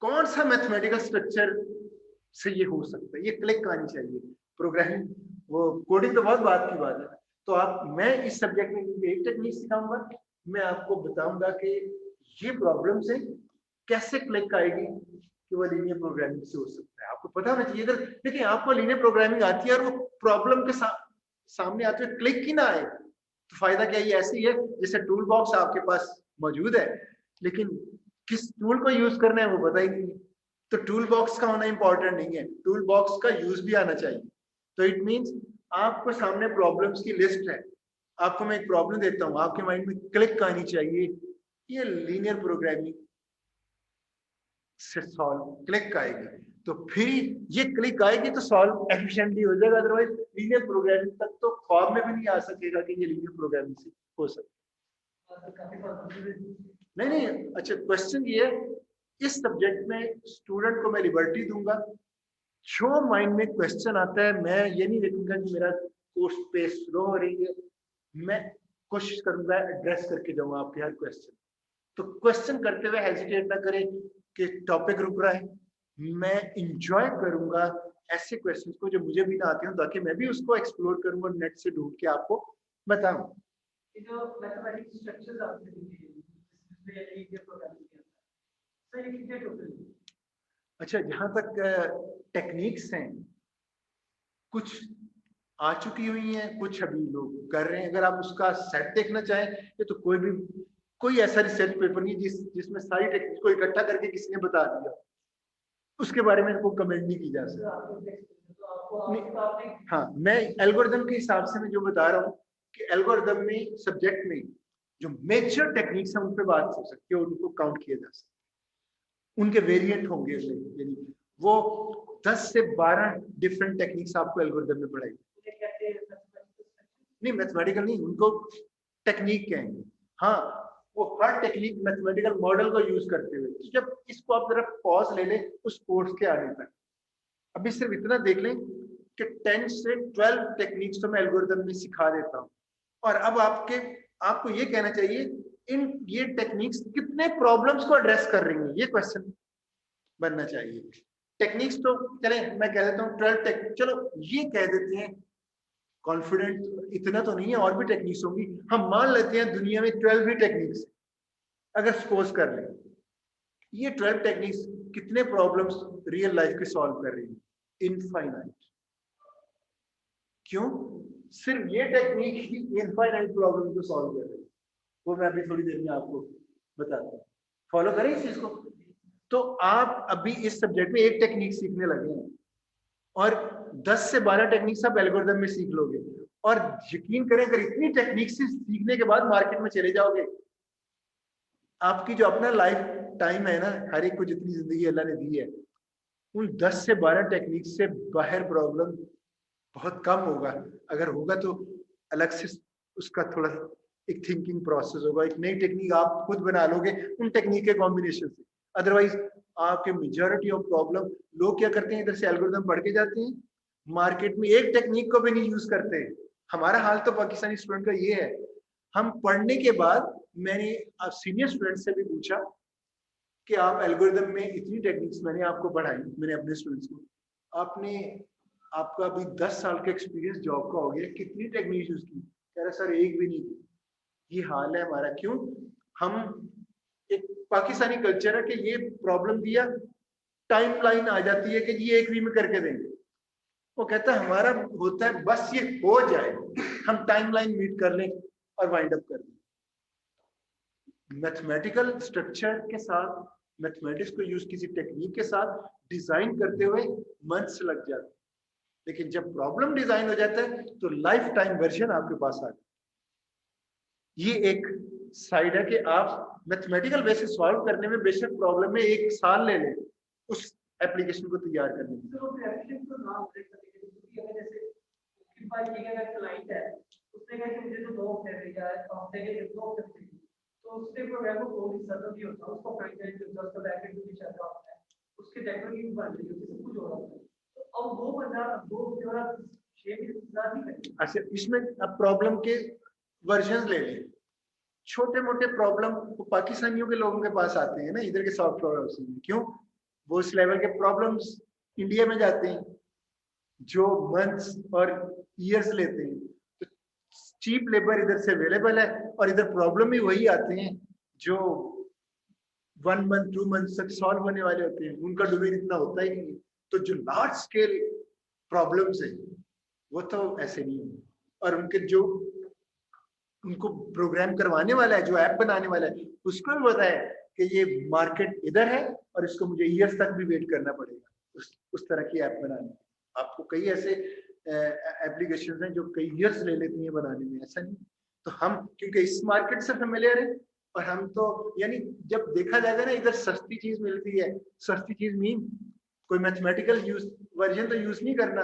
कौन सा मैथमेटिकल स्ट्रक्चर से ये हो सकता है, ये क्लिक आनी चाहिए। प्रोग्रामिंग, वो कोडिंग तो बहुत बात की बात है। तो मैं इस सब्जेक्ट में एक टेक्निक सिखाऊंगा, मैं आपको बताऊंगा कि ये प्रॉब्लम से कैसे क्लिक आएगी कि वो लीनियर प्रोग्रामिंग से हो सकता है। आपको पता होना चाहिए। अगर देखिए आपको लीनियर प्रोग्रामिंग आती है और वो प्रॉब्लम के सामने आते हुए क्लिक ही ना आए, तो फायदा क्या, ये ऐसी है जैसे टूल बॉक्स आपके पास मौजूद है, लेकिन किस टूल को यूज करना है वो पता ही नहीं है। तो टूल बॉक्स का होना इंपॉर्टेंट नहीं है, टूल बॉक्स का यूज भी आना चाहिए। तो इट मींस आपको सामने प्रॉब्लम्स की लिस्ट है, आपको मैं एक प्रॉब्लम देता हूँ, आपके माइंड में क्लिक आनी चाहिए, ये लीनियर प्रोग्रामिंग से सॉल्व क्लिक आएगी, तो फिर ये क्लिक आएगी तो सॉल्व एफिशिएंटली हो जाएगा। अदरवाइज लीनियर प्रोग्रामिंग तक तो ख्वाब में भी नहीं आ सकेगा कि ये लीनियर प्रोग्रामिंग से हो सकता। नहीं नहीं, अच्छा क्वेश्चन ये है, इस सब्जेक्ट में स्टूडेंट को मैं लिबर्टी दूंगा, जो माइंड में क्वेश्चन आता है मैं ये नहीं देखूंगा कि मेरा कोर्स पे स्लो हो रही है, मैं कोशिश करूंगा एड्रेस करके जाऊंगा आपके हर क्वेश्चन। तो क्वेश्चन करते हुए हेजिटेट ना करें कि टॉपिक रुक रहा है, मैं इंजॉय करूंगा ऐसे क्वेश्चंस को जो मुझे भी ना आते हो, ताकि मैं भी उसको एक्सप्लोर करूंगा, नेट से ढूंढ के आपको बताऊं। जो मैथमेटिक्स स्ट्रक्चर्स आपने दिए जिसमें ये प्रोग्रामिंग किया था, सर ये कितने टोटल? अच्छा, जहां तक टेक्निक्स हैं, कुछ आ चुकी हुई हैं, कुछ अभी लोग कर रहे हैं। अगर आप उसका सेट देखना चाहें, ये तो कोई ऐसा रिसर्च पेपर नहीं जिसमें सारी टेक्निक्स को इकट्ठा करके किसी ने बता दिया, उसके बारे में कोई कमेंट नहीं की जा सकती। हाँ, मैं एल्गोरिथम के हिसाब से मैं जो बता रहा हूँ कि एल्गोरिथम में सब्जेक्ट में जो मेजर टेक्निक्स हैं उन पे बात हो सकती है, उनको काउंट किया जा सकता है, उनके वेरिएंट होंगे, यानी वो 10 से 12 डिफरेंट टेक्निक्स आपको एल्गोरिथम में पढ़ाई। नहीं, मैथमेटिकल नहीं, उनको टेक्निक कहेंगे। हाँ, वो हर टेक्निक मैथमेटिकल मॉडल को यूज करते हुए। तो जब इसको आप जरा पॉज ले लें उस कोर्स के आने तक, अभी सिर्फ इतना देख लें कि 10 से 12 टेक्निक्स तो मैं एल्गोरिथम में सिखा देता हूँ, और अब आपको ये कहना चाहिए ये टेक्निक्स कितने प्रॉब्लम्स को एड्रेस कर रही हैं, ये क्वेश्चन बनना चाहिए। टेक्निक्स तो चले मैं कह देता हूँ 12 टेक्निक, चलो ये कह देते हैं, कॉन्फिडेंट इतना तो नहीं है, और भी टेक्निक्स होंगी, हम मान लेते हैं दुनिया में 12 ही टेक्निक्स, अगर सपोज कर लें ये 12 टेक्निक्स कितने प्रॉब्लम्स रियल लाइफ के सॉल्व कर रही है? इनफाइनाइट। क्यों? सिर्फ ये टेक्निक ही इनफाइनाइट प्रॉब्लम को सॉल्व कर रही है, वो मैं अभी थोड़ी देर में आपको बताता हूँ। फॉलो करें इस चीज को। तो आप अभी इस सब्जेक्ट में एक टेक्निक सीखने लगे हैं, और 10 से 12 टेक्निक्स आप एल्गोरिथम में सीख लोगे, और यकीन करें अगर इतनी टेक्निक से सीखने के बाद मार्केट में चले जाओगे, आपकी जो अपना लाइफ टाइम है ना, हर एक को जितनी जिंदगी अल्लाह ने दी है, उन 10 से 12 टेक्निक से बाहर प्रॉब्लम बहुत कम होगा। अगर होगा तो अलग से उसका थोड़ा एक थिंकिंग प्रोसेस होगा, एक नई टेक्निक आप खुद बना लोगे उन टेक्निक के कॉम्बिनेशन से। अदरवाइज आपके मेजॉरिटी ऑफ प्रॉब्लम, लोग क्या करते हैं, इधर से एल्गोरिथम पढ़ के जाते हैं, मार्केट में एक टेक्निक को भी नहीं यूज करते। हमारा हाल तो पाकिस्तानी स्टूडेंट का ये है, हम पढ़ने के बाद, मैंने सीनियर स्टूडेंट से भी पूछा कि आप एल्गोरिथम में इतनी टेक्निक्स मैंने आपको पढ़ाई, मैंने अपने स्टूडेंट्स को, आपका अभी 10 साल का एक्सपीरियंस जॉब का हो गया, कितनी टेक्निक यूज की? कह रहा सर एक भी नहीं की। ये हाल है हमारा। क्यों? हम एक पाकिस्तानी कल्चर है कि ये प्रॉब्लम दिया, टाइमलाइन आ जाती है कि ये एक वीक में करके देंगे। वो कहता है हमारा होता है बस ये हो जाए, हम टाइमलाइन मीट कर लें और वाइंड अप कर दें। मैथमेटिकल स्ट्रक्चर के साथ, मैथमेटिक्स को यूज किसी टेक्निक के साथ डिजाइन करते हुए मंथ्स लग जाते हैं, लेकिन जब प्रॉब्लम डिजाइन हो जाता है तो लाइफ टाइम वर्जन आपके पास आ जाता है। ये एक साइड है कि आप मैथमेटिकल वे से सॉल्व करने में बेशक प्रॉब्लम में 1 साल ले लें उस एप्लीकेशन को तैयार करने में। क्लाइंट है उसने कहा कि मुझे तो 2 हफ्ते या हफ्ते के 2 हफ्ते, तो उसके प्रोग्राम को कोड हिस्सा तो नहीं होता, उसको फ्रंट एंड जो उसका बैक एंड भी चल रहा होता है, उसके डेवलपमेंट बन रही है, सब कुछ हो रहा है। तो अब वो बंदा 2 हफ्ते वाला 6 महीने इंतजार नहीं करेगा। अच्छा, इसमें अब प्रॉब्लम के वर्जन ले लें। छोटे मोटे प्रॉब्लम पाकिस्तानियों के लोगों के पास आते हैं ना, इधर के सॉफ्टवेयर हाउस में। क्यों? वो इस लेवल के प्रॉब्लम्स इंडिया में जाते हैं जो मंथ्स और ईयर्स लेते हैं, तो चीप लेबर इधर से अवेलेबल है, और इधर प्रॉब्लम भी वही आते हैं जो 1 मंथ 2 मंथ तक सॉल्व होने वाले होते हैं, उनका डोमेन इतना होता ही नहीं है। तो जो लार्ज स्केल प्रॉब्लम्स है वो तो ऐसे नहीं है, और उनके जो उनको प्रोग्राम करवाने वाला है, जो ऐप बनाने वाला है, उसको भी पता है कि ये मार्केट इधर है और इसको मुझे ईयर्स तक भी वेट करना पड़ेगा उस तरह की ऐप बनाने में। आपको कई ऐसे एप्लीकेशंस हैं जो कई ईयर्स ले लेती हैं बनाने में, ऐसा नहीं। तो हम क्योंकि इस मार्केट से फेमिलियर है, और हम तो यानी जब देखा जाएगा ना, इधर सस्ती चीज मिलती है, सस्ती चीज मीन कोई मैथमेटिकल यूज वर्जन तो यूज नहीं करना,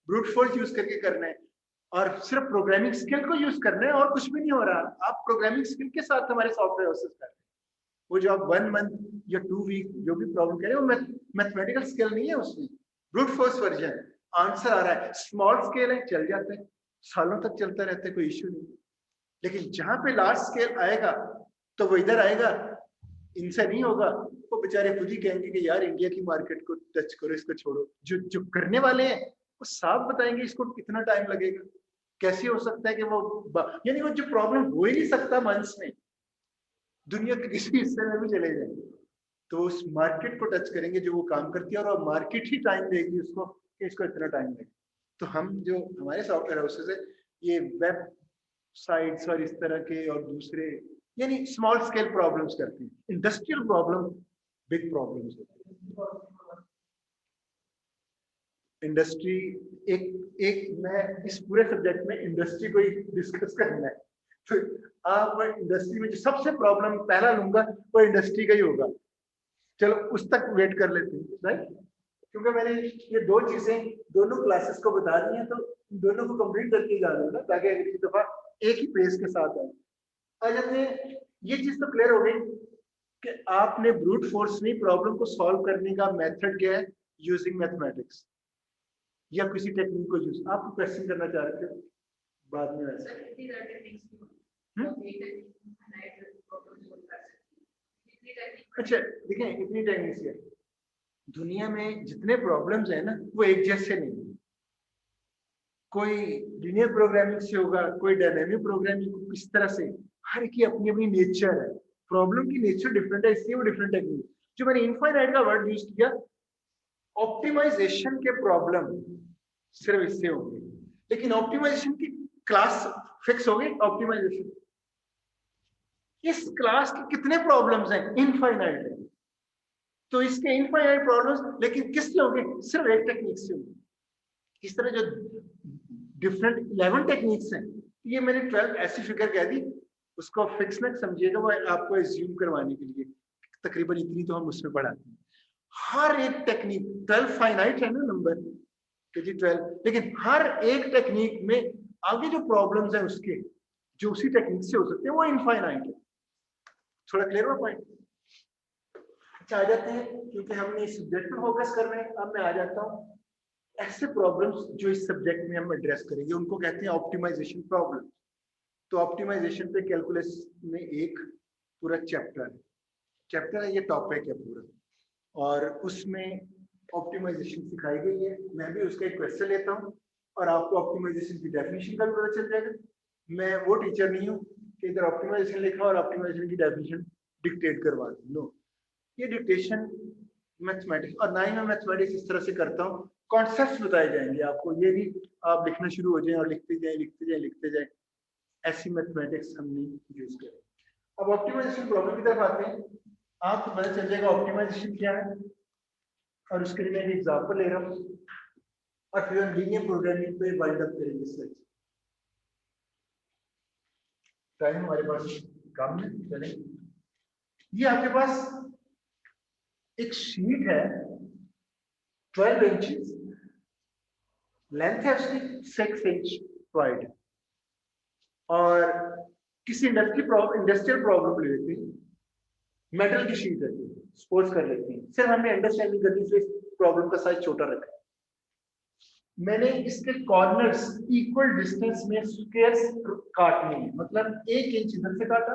ब्रूट फोर्स यूज करके करना है, और सिर्फ प्रोग्रामिंग स्किल को यूज करना है, और कुछ भी नहीं हो रहा। आप प्रोग्रामिंग स्किल के साथ हमारे सॉफ्टवेयर हाउसेस कर रहे हैं। वो जो आप 1 मंथ या 2 वीक जो भी प्रॉब्लम करें, वो मैथमेटिकल स्किल नहीं है, उसमें ब्रूट फोर्स वर्जन आंसर आ रहा है, स्मॉल स्केल है, चल जाते हैं, सालों तक चलता रहता है, कोई इश्यू नहीं। लेकिन जहां पे लार्ज स्केल आएगा तो वो इधर आएगा, इनसे नहीं होगा। वो बेचारे खुद ही कहेंगे कि यार इंडिया की मार्केट को टच करो, इसको छोड़ो। जो करने वाले हैं वो साफ बताएंगे इसको कितना टाइम लगेगा, कैसे हो सकता है कि वो यानी वो जो प्रॉब्लम हो ही नहीं सकता मंथ्स में, दुनिया के किसी हिस्से में भी चले जाए, तो उस मार्केट को टच करेंगे जो वो काम करती है, और मार्केट ही टाइम देगी उसको कि इसको इतना टाइम लगेगा। तो हम जो हमारे सॉफ्टवेयर हाउसेज है, ये वेब साइट्स और इस तरह के और दूसरे यानी स्मॉल स्केल प्रॉब्लम्स करते हैं। इंडस्ट्रियल प्रॉब्लम बिग प्रॉब्लम्स होती है। इंडस्ट्री एक मैं इस पूरे सब्जेक्ट में इंडस्ट्री को ही डिस्कस करना है, तो आप इंडस्ट्री में जो सबसे प्रॉब्लम पहला लूंगा वो इंडस्ट्री का ही होगा। चलो उस तक वेट कर लेते हैं, राइट? क्योंकि मैंने ये दो चीजें दोनों क्लासेस को बता दी हैं, तो दोनों को कंप्लीट करके जा रहा हूँ ना, ताकि अगली दफा एक ही पेज के साथ आए। आज हमने ये चीज तो क्लियर हो गई कि आपने ब्रूट फोर्स नहीं, प्रॉब्लम को सॉल्व करने का मेथड क्या है, यूजिंग मैथमेटिक्स या किसी टेक्निक को यूज। आप क्वेश्चन करना चाह रहे थे बाद में वैसे। अच्छा देखिए, इतनी टेक्निक्स है दुनिया में, जितने प्रॉब्लम्स है ना वो एक जैसे नहीं। कोई लीनियर प्रोग्रामिंग से होगा, कोई डायनेमिक प्रोग्रामिंग, किस तरह से, हर की अपनी अपनी नेचर है, प्रॉब्लम की नेचर डिफरेंट है, इसलिए वो डिफरेंट टेक्निक। जो मैंने इनफाइनाइट का वर्ड यूज किया, ऑप्टिमाइजेशन के प्रॉब्लम सिर्फ इससे होंगे, लेकिन ऑप्टिमाइजेशन की क्लास फिक्स हो गई। ऑप्टिमाइजेशन इस क्लास के कितने प्रॉब्लम्स हैं, इनफाइनाइट है, तो इसके इनफाइनाइट प्रॉब्लम्स, लेकिन किससे होंगे, सिर्फ एक टेक्निक से होंगे। इस तरह जो डिफरेंट 11 टेक्निक्स हैं, ये मैंने 12 ऐसी फिगर कह दी, उसको फिक्स मत समझिएगा, वो आपको एज्यूम करवाने के लिए, तकरीबन इतनी तो हम उसमें पढ़ाते हैं। हर एक टेक्निक 12 फाइनाइट है ना नंबर कि जी 12, लेकिन हर एक टेक्निक में आगे जो प्रॉब्लम्स हैं उसके जो उसी टेक्निक से हो सकते हैं वो इनफाइनाइट है। थोड़ा क्लियर हुआ पॉइंट? अच्छा आ जाते हैं, क्योंकि हमने इस सब्जेक्ट पर फोकस कर रहे हैं, अब मैं आ जाता हूँ ऐसे प्रॉब्लम्स जो इस सब्जेक्ट में हम एड्रेस करेंगे, उनको कहते हैं ऑप्टिमाइजेशन प्रॉब्लम। तो ऑप्टिमाइजेशन पे कैलकुलस में एक पूरा चैप्टर है, ये टॉपिक है पूरा, और उसमें ऑप्टिमाइजेशन सिखाई गई है। मैं भी उसका एक क्वेश्चन लेता हूँ और आपको ऑप्टिमाइजेशन की डेफिनेशन का भी पता चल जाएगा। मैं वो टीचर नहीं हूँ कि इधर ऑप्टिमाइजेशन लिखा और ऑप्टिमाइजेशन की डेफिनेशन डिक्टेट करवा दूँ, नो। ये डिक्टेशन मैथमेटिक्स, और ना ही मैं मैथमेटिक्स इस तरह से करता हूँ, कॉन्सेप्ट्स बताए जाएंगे आपको, ये भी आप लिखना शुरू हो जाए और लिखते जाए, ऐसी मैथमेटिक्स हम नहीं यूज करें। अब ऑप्टिमाइजेशन प्रॉब्लम की तरफ आते हैं, आपको पता चल जाएगा ऑप्टिमाइजेशन क्या है, और उसके लिए मैं एक एग्जांपल ले रहा हूँ, और फिर हम लीनियर प्रोग्रामिंग पे वाइंड अप करेंगे सर। टाइम हमारे पास कम है, चले। ये आपके पास एक शीट है 12 इंचेस, लेंथ है उसकी 6 इंच वाइड, और किसी इंडस्ट्रियल प्रॉब्लम ले लेते हैं, मेटल की शीट है, सपोज कर लेते हैं, सिर्फ हमें अंडरस्टैंडिंग करनी से प्रॉब्लम का साइज छोटा रखा है। मैंने इसके कॉर्नर्स इक्वल डिस्टेंस में स्क्वायर्स काटने हैं, मतलब 1 इंच इधर से काटा,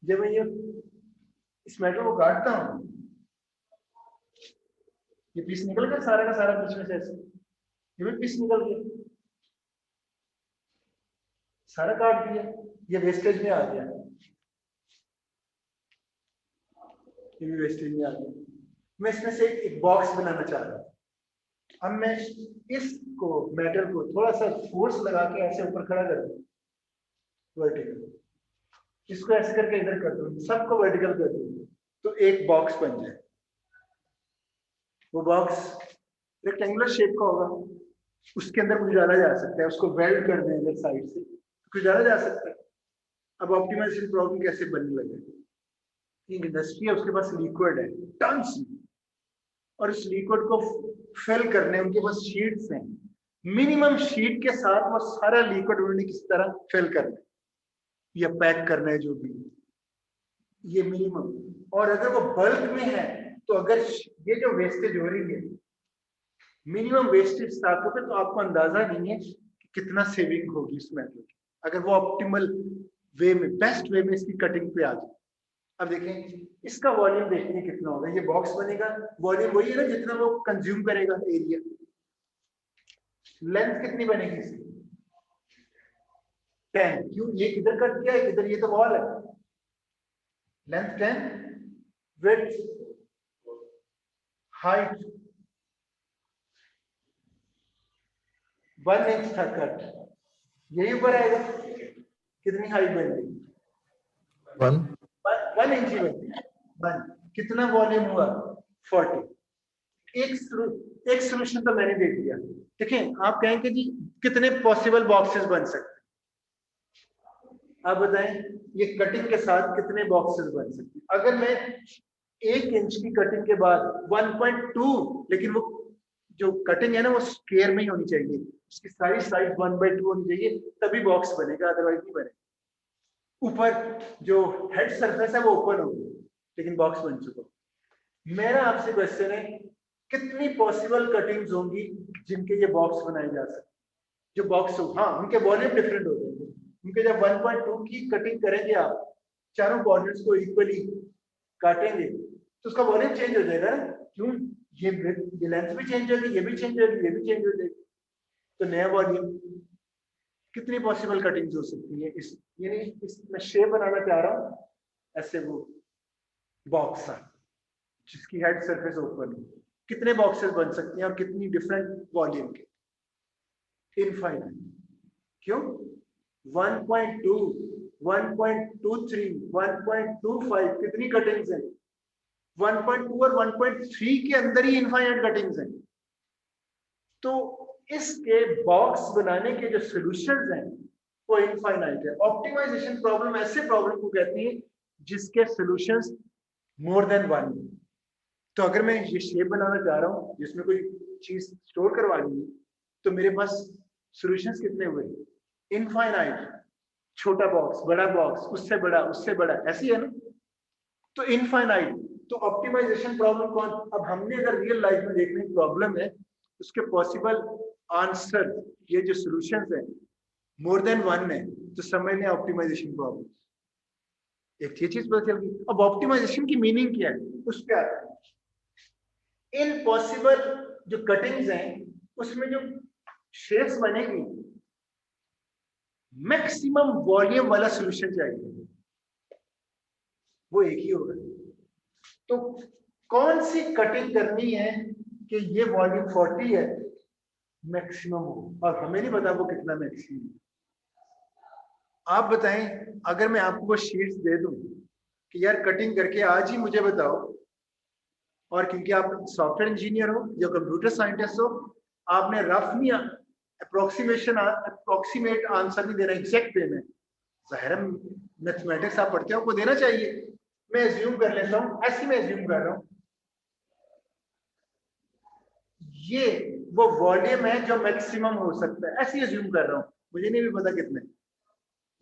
जब मैं ये इस मेटल को काटता हूं, ये पीस निकल गया सारा का सारा बीच में से, ऐसे ये भी पीस निकल गया, सारा काट दिया, ये वेस्टेज में आ गया, ये भी वेस्टेज में आ गया। मैं इसमें से एक बॉक्स बनाना चाह रहा हूं, अब मैं इसको मेटल को थोड़ा सा फोर्स लगा के ऐसे ऊपर खड़ा कर दूं, वर्टिकल, इसको ऐसे करके इधर कर दूं, सबको वर्टिकल कर दूं, तो एक बॉक्स बन जाए। वो बॉक्स रेक्टेंगुलर शेप का होगा, उसके अंदर कुछ डाला जा सकता है, उसको वेल्ड कर दें इधर साइड से, कुछ डाला जा सकता है। अब ऑप्टिमाइजेशन प्रॉब्लम कैसे बनने लगे? एक इंडस्ट्री है, उसके पास लिक्विड है टन्स, और इस लिक्विड को फिल करने उनके पास शीट्स हैं, मिनिमम शीट के साथ वो सारा लिक्विड उन्होंने किस तरह फिल करना है या पैक करना है, जो भी ये मिनिमम। और अगर वो बल्क में है तो अगर ये जो वेस्टेज हो रही है मिनिमम वेस्टेज स्टार्ट होकर, तो आपको अंदाजा नहीं है कि कितना सेविंग होगी इस मेटल की, अगर वो ऑप्टिमल वे में, बेस्ट वे में इसकी कटिंग पे आ जाए। अब देखें इसका वॉल्यूम देखते हैं कितना होगा। ये बॉक्स बनेगा, वॉल्यूम वही है ना जितना वो कंज्यूम करेगा एरिया। लेंथ कितनी बनेगी इसकी? 10। क्यों? ये इधर कट किया है, इधर ये तो वॉल है। लेंथ 10, विड्थ, हाइट 1 इंच था कट, यही ऊपर आएगा। कितनी हाइट बन गई? 1 इंच ही बन गई। 1 कितना वॉल्यूम हुआ? 40। एक सोल्यूशन तो मैंने दे दिया। देखें, आप कहेंगे जी कितने पॉसिबल बॉक्सेस बन सकते हैं, आप बताएं ये कटिंग के साथ कितने बॉक्सेस बन सकते हैं? अगर मैं 1 इंच की कटिंग के बाद 1.2, लेकिन वो जो कटिंग है ना वो स्क्वायर में ही होनी चाहिए, उसकी सारी साइड 1/2 होनी चाहिए, तभी बॉक्स बनेगा, अदरवाइज नहीं बनेगा। ऊपर जो हेड सरफेस है वो ओपन होगी, लेकिन बॉक्स बन चुका। मेरा आपसे क्वेश्चन है, कितनी पॉसिबल कटिंग्स होंगी जिनके ये बॉक्स बनाए जा सकते? जो बॉक्स हो, हाँ, उनके वॉल्यूम डिफरेंट हो जाएंगे। उनके जब 1.2 की कटिंग करेंगे आप, चारों कॉर्नर्स को इक्वली काटेंगे, तो उसका वॉल्यूम चेंज हो जाएगा ना। क्यों? ये लेंथ भी चेंज होगी, ये भी चेंज होगी, ये भी चेंज हो जाएगी, तो नया वॉल्यूम। कितनी पॉसिबल कटिंग्स हो सकती है? इस यानी इस मैं शेप बनाना चाह रहा हूँ ऐसे, वो बॉक्स है जिसकी हेड सरफेस ओपन है। कितने बॉक्सेस बन सकते हैं और कितनी डिफरेंट वॉल्यूम के? इनफाइनाइट। क्यों? 1.2, 1.23, 1.25 कितनी कटिंग्स हैं? 1.2 और 1.3 के अंदर ही इनफाइनाइट कटिंग्स हैं। तो इसके बॉक्स बनाने के जो सॉल्यूशंस हैं वो इनफाइनाइट है। ऑप्टिमाइजेशन प्रॉब्लम ऐसे प्रॉब्लम को कहती है जिसके सॉल्यूशंस मोर देन 1। तो अगर मैं ये शेप बनाना चाह रहा हूँ जिसमें कोई चीज स्टोर करवानी है, तो मेरे पास सॉल्यूशंस कितने हुए? इनफाइनाइट। छोटा बॉक्स, बड़ा बॉक्स, उससे बड़ा, ऐसी है ना। तो इनफाइनाइट। तो ऑप्टिमाइजेशन प्रॉब्लम कौन? अब हमने अगर रियल लाइफ में देखने की प्रॉब्लम है, उसके पॉसिबल आंसर, ये जो सॉल्यूशंस है मोर देन 1 है, तो समझ लें ऑप्टिमाइजेशन प्रॉब्लम। एक ये चीज पता चल गई। अब ऑप्टिमाइजेशन की मीनिंग क्या है, उस पे आते हैं। इन पॉसिबल जो कटिंग्स हैं उसमें जो शेप्स बनेगी, मैक्सिमम वॉल्यूम वाला सॉल्यूशन चाहिए, वो एक ही होगा। तो कौन सी कटिंग करनी है कि ये वॉल्यूम 40 है, मैक्सिमम हो, और हमें नहीं पता वो कितना मैक्सिमम। आप बताएं, अगर मैं आपको वो शीट्स दे दूं कि यार कटिंग करके आज ही मुझे बताओ, और क्योंकि आप सॉफ्टवेयर इंजीनियर हो या कंप्यूटर साइंटिस्ट हो, आपने रफ नहीं, अप्रोक्सीमेट आंसर नहीं देना एग्जैक्ट वे में। ज़ाहिर मैथमेटिक्स आप पढ़ते हो, आपको देना चाहिए। मैं एज्यूम कर लेता हूँ, ऐसे मैं एज्यूम कर रहा हूँ ये वो वॉल्यूम है जो मैक्सिमम हो सकता है, ऐसे एज्यूम कर रहा हूँ, मुझे नहीं भी पता कितने,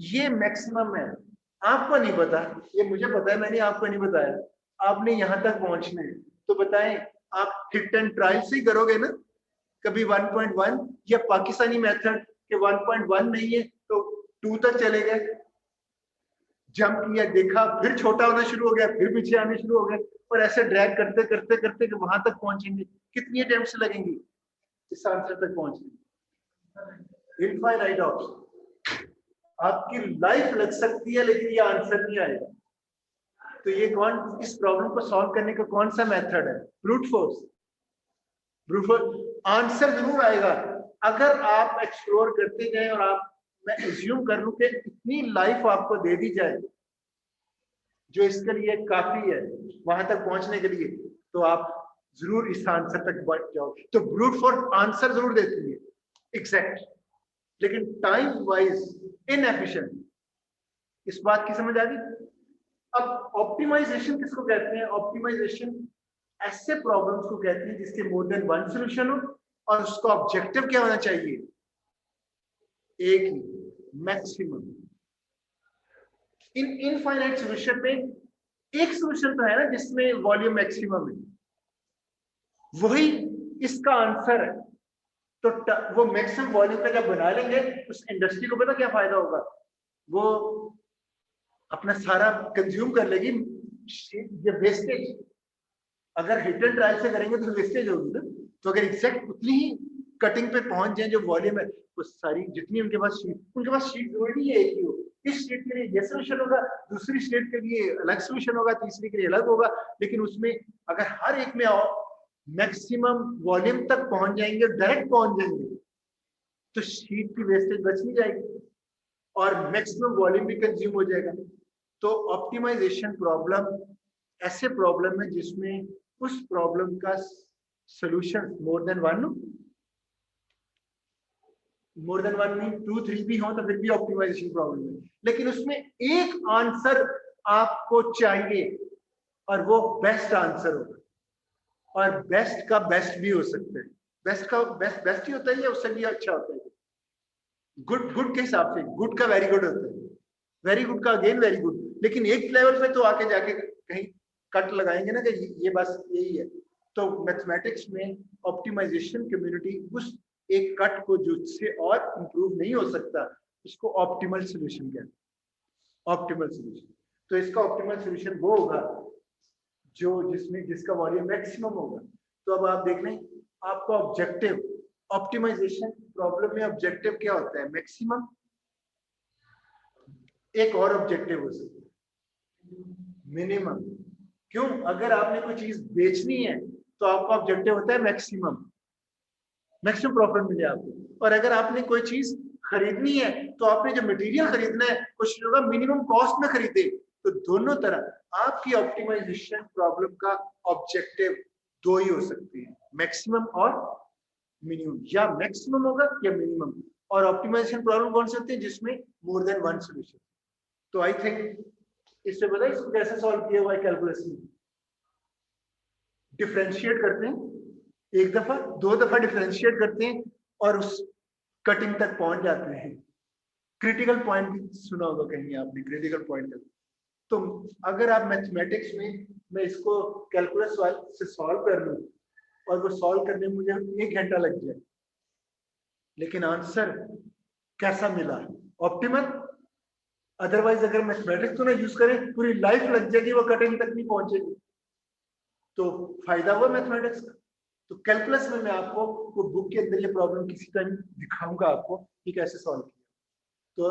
ये मैक्सिमम है। आपको नहीं पता, ये मुझे पता है, मैंने आपको नहीं बताया। आपने यहां तक पहुंचना है, तो बताएं आप हिट एंड ट्रायल से ही करोगे ना? कभी 1.1 या पाकिस्तानी मेथड के 1.1 नहीं है तो 2 तक चले गए, जंप किया, देखा, फिर छोटा होना शुरू हो गया, फिर पीछे आने शुरू हो गए, और ऐसे ड्रैग करते करते करते कि वहां तक पहुंचेंगे। कितनी अटेम्प्ट्स लगेंगी इस आंसर तक पहुंचने? Infinite option. आपकी लाइफ लग सकती है लेकिन ये आंसर नहीं आएगा। तो ये कौन, इस प्रॉब्लम को सॉल्व करने का कौन सा मेथड है? Brute force. Brute force answer जरूर आएगा अगर आप एक्सप्लोर करते जाएं और आप, मैं एज्यूम कर लूं कि इतनी लाइफ आपको दे दी जाए जो इसके लिए काफी है वहां तक पहुंचने के लिए, तो आप जरूर इस आंसर तक पहुंच जाओगे। तो ब्रूट फोर्स आंसर जरूर देती है एग्जैक्ट, लेकिन टाइम वाइज इनएफिशिएंट। इस बात की समझ आ गई? अब ऑप्टिमाइजेशन किसको कहते हैं? ऑप्टिमाइजेशन ऐसे प्रॉब्लम्स को कहते हैं जिसके मोर देन वन सॉल्यूशन हो और उसका ऑब्जेक्टिव क्या होना चाहिए? एक ही, मैक्सिमम। इन इनफाइनाइट सॉल्यूशन में एक सॉल्यूशन तो है ना जिसमें वॉल्यूम मैक्सिमम है, वही इसका आंसर है। तो वो मैक्सिमम वॉल्यूम का जब बना लेंगे उस इंडस्ट्री को पता क्या फायदा होगा? वो अपना सारा कंज्यूम कर लेगी। ये वेस्टेज अगर हिट एंड ट्रायल से करेंगे तो वेस्टेज होगी ना। तो अगर एग्जैक्ट उतनी ही कटिंग पे पहुंच जाए जो वॉल्यूम है, वो सारी जितनी उनके पास शीट जरूरी है एक ही हो। इस शीट के लिए ये सोल्यूशन होगा, दूसरी शीट के लिए अलग सोल्यूशन होगा, तीसरी के लिए अलग होगा। लेकिन उसमें अगर हर एक में मैक्सिमम वॉल्यूम तक पहुंच जाएंगे, डायरेक्ट पहुंच जाएंगे, तो शीट की वेस्टेज बच नहीं जाएगी और मैक्सिमम वॉल्यूम भी कंज्यूम हो जाएगा। तो ऑप्टिमाइजेशन प्रॉब्लम ऐसे प्रॉब्लम है जिसमें उस प्रॉब्लम का सॉल्यूशन मोर देन वन नहीं 2 3 भी हो तो फिर भी ऑप्टिमाइजेशन प्रॉब्लम है। लेकिन उसमें एक आंसर आपको चाहिए और वो बेस्ट आंसर होगा, और बेस्ट का बेस्ट भी हो सकता है। बेस्ट का बेस्ट ही होता है या उससे भी अच्छा होता है? गुड के हिसाब से गुड का वेरी गुड होता है, वेरी गुड का अगेन वेरी गुड। लेकिन एक लेवल पे तो आके जाके कहीं कट लगाएंगे ना कि ये बस यही है। तो मैथमेटिक्स में ऑप्टिमाइजेशन कम्युनिटी उस एक कट को जो उससे और इंप्रूव नहीं हो सकता उसको ऑप्टिमल सॉल्यूशन कहते हैं। ऑप्टिमल सॉल्यूशन, तो इसका ऑप्टिमल सॉल्यूशन वो होगा जो जिसका वॉल्यूम मैक्सिमम होगा। तो अब आप देख लें आपका ऑब्जेक्टिव ऑप्टिमाइजेशन प्रॉब्लम में ऑब्जेक्टिव क्या होता है? मैक्सिमम। एक और ऑब्जेक्टिव हो सकता है मिनिमम। क्यों? अगर आपने कोई चीज बेचनी है तो आपका ऑब्जेक्टिव होता है मैक्सिमम प्रॉफिट मिले आपको। और अगर आपने कोई चीज खरीदनी है तो आपने जो मटेरियल खरीदना है कोशिश होगा मिनिमम कॉस्ट में खरीदे। तो दोनों तरह आपकी ऑप्टिमाइजेशन प्रॉब्लम का ऑब्जेक्टिव दो ही हो सकते हैं, मैक्सिमम और मिनिमम, या मैक्सिमम होगा या मिनिमम। और ऑप्टिमाइजेशन प्रॉब्लम कौन से होते हैं? जिसमें मोर देन वन सॉल्यूशन। तो आई थिंक इससे पता है इसको कैसे सॉल्व किया हुआ है? कैलकुलस में डिफरेंशिएट करते हैं, एक दफा दो दफा डिफरेंशिएट करते हैं और उस कटिंग तक पहुंच जाते हैं। क्रिटिकल पॉइंट भी सुना होगा कहीं आपने, क्रिटिकल पॉइंट। तो अगर आप मैथमेटिक्स में मैं इसको कैलकुलस से सॉल्व कर लूं और वो सॉल्व करने में मुझे 1 घंटा लग जाए, लेकिन आंसर कैसा मिला? ऑप्टिमल। अदरवाइज अगर मैथमेटिक्स को ना यूज करें पूरी लाइफ लग जाएगी, वो कटिंग तक नहीं पहुंचेगी। तो फायदा हुआ मैथमेटिक्स का। तो कैलकुलस में मैं आपको वो बुक के अंदर ये प्रॉब्लम किसी टाइम दिखाऊंगा आपको कि कैसे सॉल्व किया। तो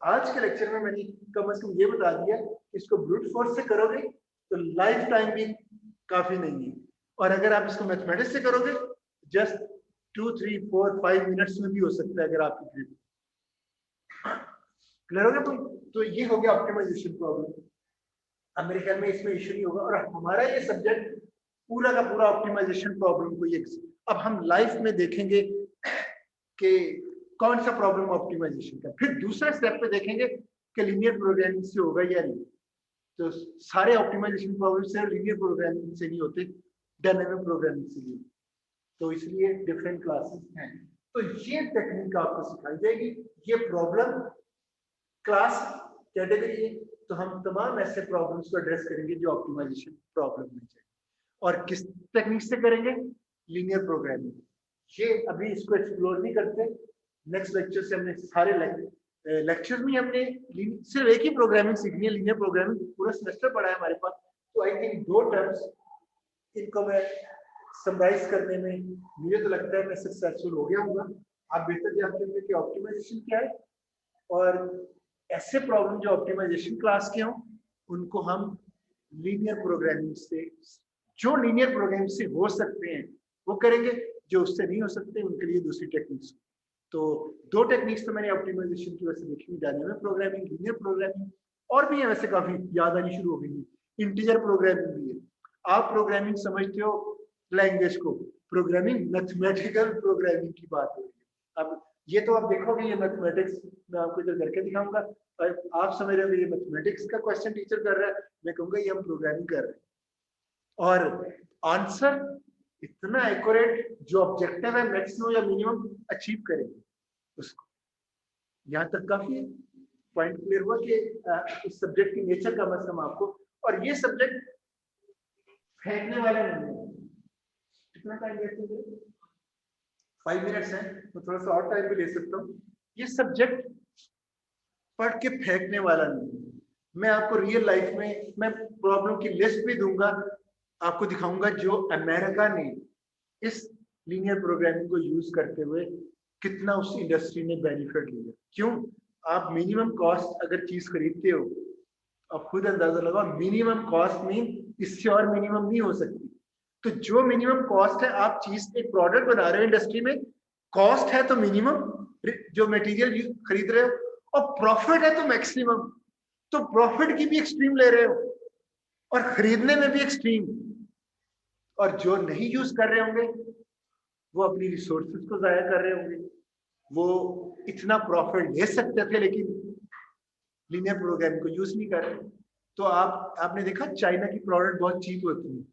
आज के लेक्चर में मैंने कम से कम ये बता दिया, इसको ब्रूट फोर्स से करोगे तो लाइफ टाइम भी काफी नहीं है, और अगर आप इसको मैथमेटिक्स से करोगे जस्ट 2 3 4 5 मिनट्स में भी हो सकता है अगर आपकी ग्रेड क्लियर हो गया। तो ये हो गया ऑप्टिमाइजेशन प्रॉब्लम। अब मेरे ख्याल में इसमें इश्यू नहीं होगा, और हमारा ये सब्जेक्ट पूरा का पूरा ऑप्टिमाइजेशन प्रॉब्लम को ये अब हम लाइफ में देखेंगे कि कौन सा प्रॉब्लम ऑप्टिमाइजेशन का। फिर दूसरे स्टेप पे देखेंगे कि लीनियर प्रोग्रामिंग से होगा या नहीं। तो सारे ऑप्टिमाइजेशन प्रॉब्लम से लीनियर प्रोग्रामिंग से नहीं होते, डायनामिक प्रोग्रामिंग से नहीं। तो इसलिए डिफरेंट क्लासेस हैं। तो ये टेक्निक आपको सिखाई जाएगी। ये प्रॉब्लम क्लास कैटेगरी है, तो हम तमाम ऐसे प्रॉब्लम्स को एड्रेस करेंगे जो ऑप्टिमाइजेशन प्रॉब्लम में चाहिए। और किस टेक्निक से करेंगे? Linear programming. ये अभी इसको एक्सप्लोर नहीं करते। नेक्स्ट लेक्चर से हमने सारे लेक्चर में हमने सिर्फ एक ही प्रोग्रामिंग सीखनी है, लीनियर प्रोग्रामिंग। पूरा सेमेस्टर पढ़ा है हमारे पास। तो आई थिंक 2 टर्म्स इनको मैं समराइज करने में मुझे तो लगता है मैं सक्सेसफुल हो गया हूँ। आप बेहतर जानते होंगे कि ऑप्टिमाइजेशन क्या है, और ऐसे प्रॉब्लम जो ऑप्टिमाइजेशन क्लास के हों उनको हम लीनियर प्रोग्रामिंग से, जो लीनियर प्रोग्रामिंग से हो सकते हैं वो करेंगे। जो उससे नहीं हो सकते उनके लिए दूसरी टेक्निक्स। तो 2 टेक्निक्स तो मैंने ऑप्टिमाइजेशन की वजह से देखी जाने में, प्रोग्रामिंग, लीनियर प्रोग्रामिंग, और भी है वैसे काफी याद आनी शुरू हो गई है, इंटीजर प्रोग्रामिंग भी है। आप प्रोग्रामिंग समझते हो लैंग्वेज को, प्रोग्रामिंग मैथमेटिकल प्रोग्रामिंग की बात हो रही है। अब ये तो आप देखोगे ये मैथमेटिक्स, मैं आपको इधर करके दिखाऊंगा, आप समझ रहे हो ये मैथमेटिक्स का क्वेश्चन टीचर कर रहा है, मैं कहूंगा ये हम प्रोग्रामिंग कर रहे हैं, और आंसर इतना एक्यूरेट, जो ऑब्जेक्टिव है मैक्सिमम या मिनिमम अचीव करेंगे उसको। यहाँ तक काफी है, पॉइंट क्लियर हुआ कि इस सब्जेक्ट की नेचर का मतलब आपको, और ये सब्जेक्ट फेंकने वाला नहीं है। कितना टाइम वेस्ट हो गया? 5 मिनट्स है, तो थोड़ा सा और टाइम भी ले सकता हूँ। ये सब्जेक्ट पढ़ के फेंकने वाला नहीं है। मैं आपको रियल लाइफ में मैं प्रॉब्लम की लिस्ट भी दूंगा, आपको दिखाऊंगा जो अमेरिका ने इस लीनियर प्रोग्रामिंग को यूज करते हुए कितना उस इंडस्ट्री ने बेनिफिट लिया। क्यों? आप मिनिमम कॉस्ट अगर चीज खरीदते हो, आप खुद अंदाजा लगाओ, मिनिमम कॉस्ट मीन इससे और मिनिमम नहीं हो सकती। तो जो मिनिमम कॉस्ट है, आप चीज एक प्रोडक्ट बना रहे हो इंडस्ट्री में, कॉस्ट है तो मिनिमम जो मटेरियल खरीद रहे हो, और प्रॉफिट है तो मैक्सिमम। तो प्रॉफिट की भी एक्सट्रीम ले रहे हो और खरीदने में भी एक्सट्रीम। और जो नहीं यूज कर रहे होंगे वो अपनी रिसोर्सेज को जाया कर रहे होंगे, वो इतना प्रॉफिट ले सकते थे लेकिन लीनियर प्रोग्रामिंग को यूज नहीं कर रहे। तो आपने देखा चाइना की प्रोडक्ट बहुत चीप होती है।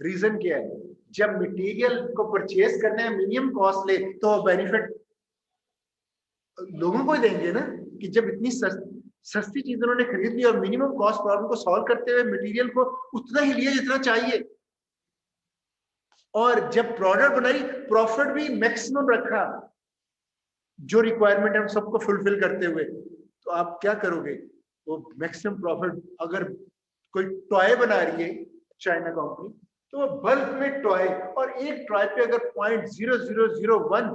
रीजन क्या है? जब मटेरियल को परचेज करने में मिनिमम कॉस्ट ले तो बेनिफिट लोगों को देंगे ना, कि जब इतनी सस्ती चीज उन्होंने खरीद ली और मिनिमम कॉस्ट प्रॉब्लम को सॉल्व करते हुए मटेरियल को उतना ही लिया जितना चाहिए, और जब प्रोडक्ट बनाई प्रॉफिट भी मैक्सिमम रखा जो रिक्वायरमेंट है उन सबको फुलफिल करते हुए, तो आप क्या करोगे? वो मैक्सिमम प्रॉफिट। अगर कोई टॉय बना रही है चाइना कंपनी, तो वो बल्क में टॉय, और एक टॉय पे अगर 0.0001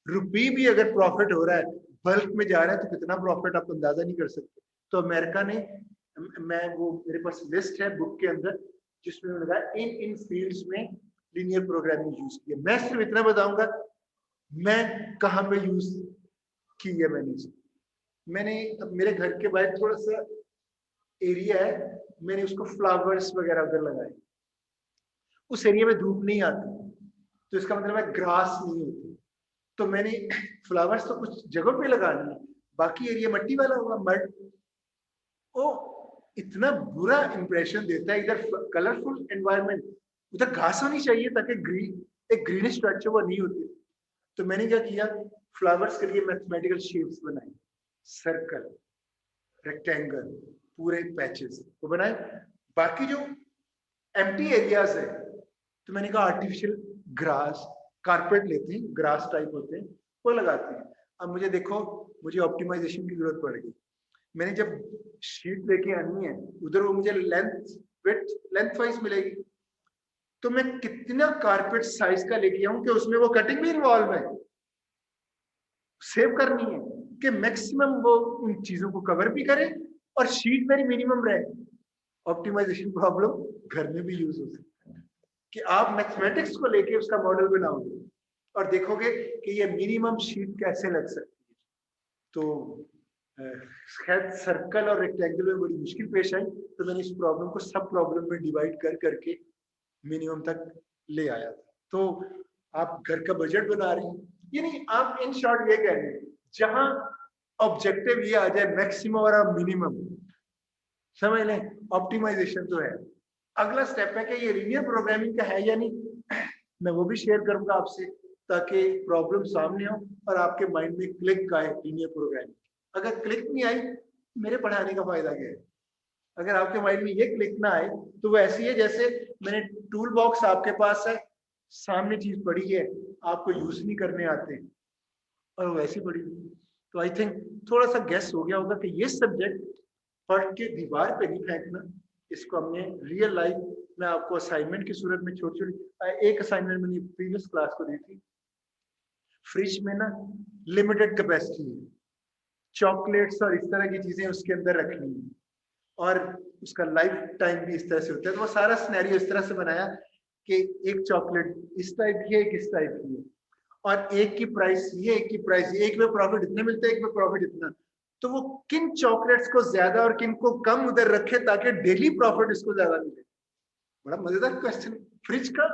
रुपये भी अगर प्रॉफिट हो रहा है, बल्क में जा रहा है, तो कितना प्रॉफिट आप अंदाजा नहीं कर सकते। तो अमेरिका ने, मेरे पास लिस्ट है बुक के अंदर जिसमें उन्होंने कहा इन फील्ड्स में लीनियर प्रोग्रामिंग यूज की है। मैं सिर्फ इतना बताऊंगा मैं कहाँ पे यूज की है। मैंने मेरे घर के बाहर थोड़ा सा एरिया है, मैंने उसको फ्लावर्स वगैरह उधर लगाए। उस एरिया में धूप नहीं आती, तो इसका मतलब है ग्रास नहीं होती। तो मैंने फ्लावर्स तो कुछ जगहों पे लगा लिए, बाकी एरिया मट्टी वाला हुआ, मड। वो इतना बुरा इंप्रेशन देता है। इधर कलरफुल एनवायरनमेंट, उधर घास होनी चाहिए ताकि एक ग्रीनिश स्ट्रक्चर वो नहीं होती। तो मैंने क्या किया, फ्लावर्स के लिए मैथमेटिकल शेप्स बनाए, सर्कल, रेक्टेंगल, पूरे पैचेस वो बनाए। बाकी जो एम्प्टी एरियाज है, तो मैंने कहा आर्टिफिशियल ग्रास, कारपेट लेते हैं, ग्रास टाइप होते हैं, वो लगाते हैं। अब मुझे देखो, मुझे ऑप्टिमाइजेशन की जरूरत पड़ गई। मैंने जब शीट लेके आनी है, उधर वो मुझे लेंथ वाइज मिलेगी, तो मैं कितना कारपेट साइज का लेके आऊं कि उसमें वो कटिंग भी इन्वॉल्व है, सेव करनी है कि मैक्सिमम वो उन चीजों को कवर भी करे और शीट मेरी मिनिमम रहे। ऑप्टिमाइजेशन प्रॉब्लम घर में भी यूज हो सकता है कि आप मैथमेटिक्स को लेके उसका मॉडल बनाओगे और देखोगे कि ये मिनिमम शीट कैसे लग सकती है। तो शायद सर्कल और रेक्टेंगल में बड़ी मुश्किल पेश आई, तो मैंने इस प्रॉब्लम को सब प्रॉब्लम में डिवाइड कर करके मिनिमम तक ले आया था। तो आप घर का बजट बना रहे हैं, यानी आप इन शॉर्ट ये कह रहे हैं, जहां ऑब्जेक्टिव ये आ जाए मैक्सिमम और मिनिमम, समझ लें ऑप्टिमाइजेशन तो है। अगला स्टेप है कि ये लीनियर प्रोग्रामिंग का है या नहीं, मैं वो भी शेयर करूंगा आपसे, ताकि प्रॉब्लम सामने हो और आपके माइंड में क्लिक आए लीनियर प्रोग्रामिंग। अगर क्लिक नहीं आई, मेरे पढ़ाने का फायदा क्या है? अगर आपके माइंड में ये क्लिक ना आए, तो वो ऐसी है जैसे मैंने टूल बॉक्स आपके पास है, सामने चीज पड़ी है, आपको यूज नहीं करने आते और वो ऐसी पड़ी। तो आई थिंक थोड़ा सा गेस हो गया होगा कि ये सब्जेक्ट पढ़ के दीवार पे नहीं फेंकना, इसको हमने रियल लाइफ में आपको असाइनमेंट की सूरत में छोटी छोटी, एक असाइनमेंट मैंने प्रीवियस क्लास को दी थी। फ्रिज में ना लिमिटेड कैपेसिटी है, चॉकलेट्स और इस तरह की चीजें उसके अंदर रखनी है और उसका लाइफ टाइम भी इस तरह से होता है। तो वो सारा सिनेरियो इस तरह से बनाया कि एक चॉकलेट इस टाइप की है, एक इस टाइप की है, और एक की प्राइस ये, एक की प्राइस ये, एक में प्रॉफिट इतने मिलते हैं, एक में प्रॉफिट इतना, तो वो किन चॉकलेट्स को ज्यादा और किन को कम उधर रखे ताकि डेली प्रॉफिट इसको ज्यादा मिले? बड़ा मजेदार क्वेश्चन। फ्रिज का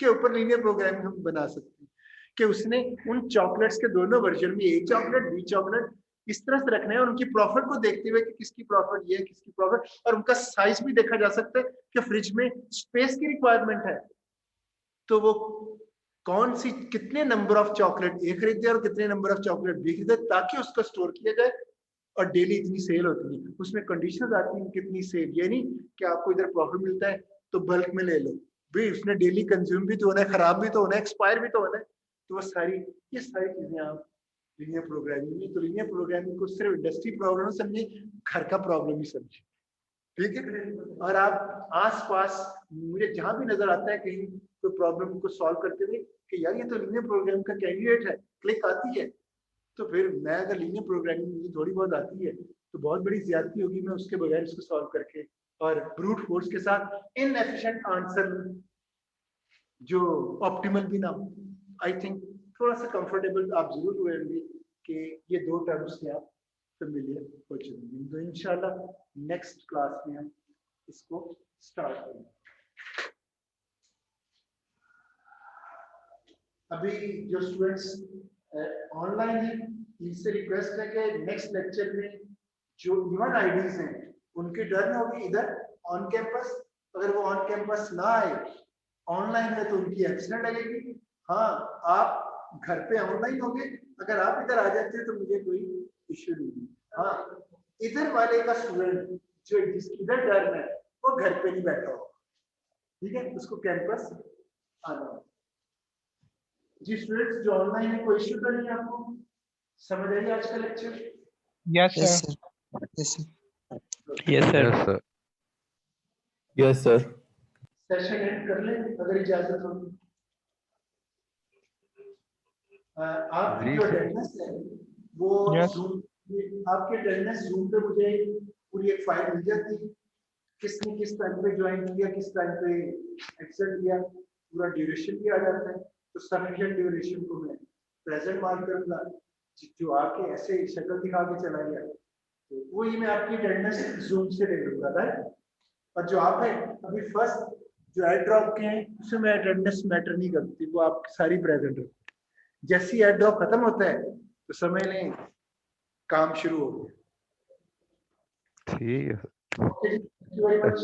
के ऊपर लीनियर प्रोग्रामिंग हम बना सकते हैं कि उसने उन चॉकलेट्स के दोनों वर्जन में ए चॉकलेट बी चॉकलेट इस तरह से रखना है, और उनकी प्रॉफिट को देखते हुए कि किसकी प्रॉफिट ये है, किसकी प्रॉफिट, और उनका साइज भी देखा जा सकता है कि फ्रिज में स्पेस की रिक्वायरमेंट है, तो वो कौन सी कितने नंबर ऑफ चॉकलेट ए खरीदे और कितने नंबर ऑफ चॉकलेट बी खरीदे ताकि उसको स्टोर किया जाए, और डेली इतनी सेल होती है। उसमें कंडीशंस आती हैं कितनी सेल, ये नहीं कि आपको इधर प्रॉफिट मिलता है तो बल्क में ले लो, भाई उसने डेली कंज्यूम भी तो होना है, खराब भी तो होना है, एक्सपायर भी तो होना है। तो वो ये सारी चीजें आप लीनियर प्रोग्रामिंग में, तो लीनियर प्रोग्रामिंग को सिर्फ इंडस्ट्री प्रॉब्लम समझे, घर का प्रॉब्लम ही समझे, ठीक है। और आप आसपास मुझे जहां भी नजर आता है कहीं कोई प्रॉब्लम को सॉल्व करते हुए कि यार ये तो लीनियर प्रोग्रामिंग का कैंडिडेट है, क्लिक आती है, तो फिर मैं अगर लीनियर प्रोग्रामिंग मुझे थोड़ी बहुत आती है तो बहुत बड़ी ज्यादती होगी मैं उसके बगैर इसको सॉल्व करके और ब्रूट फोर्स के साथ इनएफिशिएंट आंसर जो ऑप्टिमल भी ना हो। आई थिंक थोड़ा सा कंफर्टेबल आप जरूर हुए होंगे कि ये दो टर्म्स से आप फेमिलियर हो चुके हैं। तो इंशाल्लाह नेक्स्ट क्लास में हम इसको स्टार्ट करेंगे। अभी जो स्टूडेंट्स ऑनलाइन है इनसे रिक्वेस्ट है कि नेक्स्ट लेक्चर में जो इवन आईडीज हैं उनकी टर्न होगी इधर ऑन कैंपस, अगर वो ऑन कैंपस ना आए ऑनलाइन है तो उनकी एब्सेंट लगेगी। हाँ, आप घर पे ऑनलाइन होंगे, अगर आप इधर आ जाते तो मुझे कोई इश्यू नहीं। हाँ, इधर वाले का स्टूडेंट जो जिसकी इधर टर्न है वो घर पे नहीं बैठा हो, ठीक है, उसको कैंपस आना हो। जी स्टूडेंट्स जो ऑनलाइन है कोई इश्यू तो नहीं आपको, समझ आइए आज का lecture? Yes, Yes, sir. sir. Yes, sir. Yes, sir. Yes, sir. Session and कर लें अगर इजाजत हो। आपकी जो अटेंडेंस है वो Yes. आपके अटेंडेंस जूम पे मुझे पूरी एक फाइल मिल जाती है, किसने किस टाइम पे ज्वाइन किया, किस टाइम पे एक्सेप्ट किया, पूरा ड्यूरेशन भी आ जाता है। तो सफिशिएंट ड्यूरेशन को मैं प्रेजेंट मार्क करूंगा, जो आके ऐसे शक्ल दिखा के चला गया तो वही मैं आपकी अटेंडेंस जूम से ले लूंगा, राइट। और जो आप है अभी फर्स्ट जो एड ड्रॉप के हैं उसमें अटेंडेंस मैटर नहीं करती, वो आप सारी प्रेजेंट हो। जैसे ही एड ड्रॉप खत्म होता है तो समझ लें काम शुरू हो गया। ठीक है। Okay, thank you very much.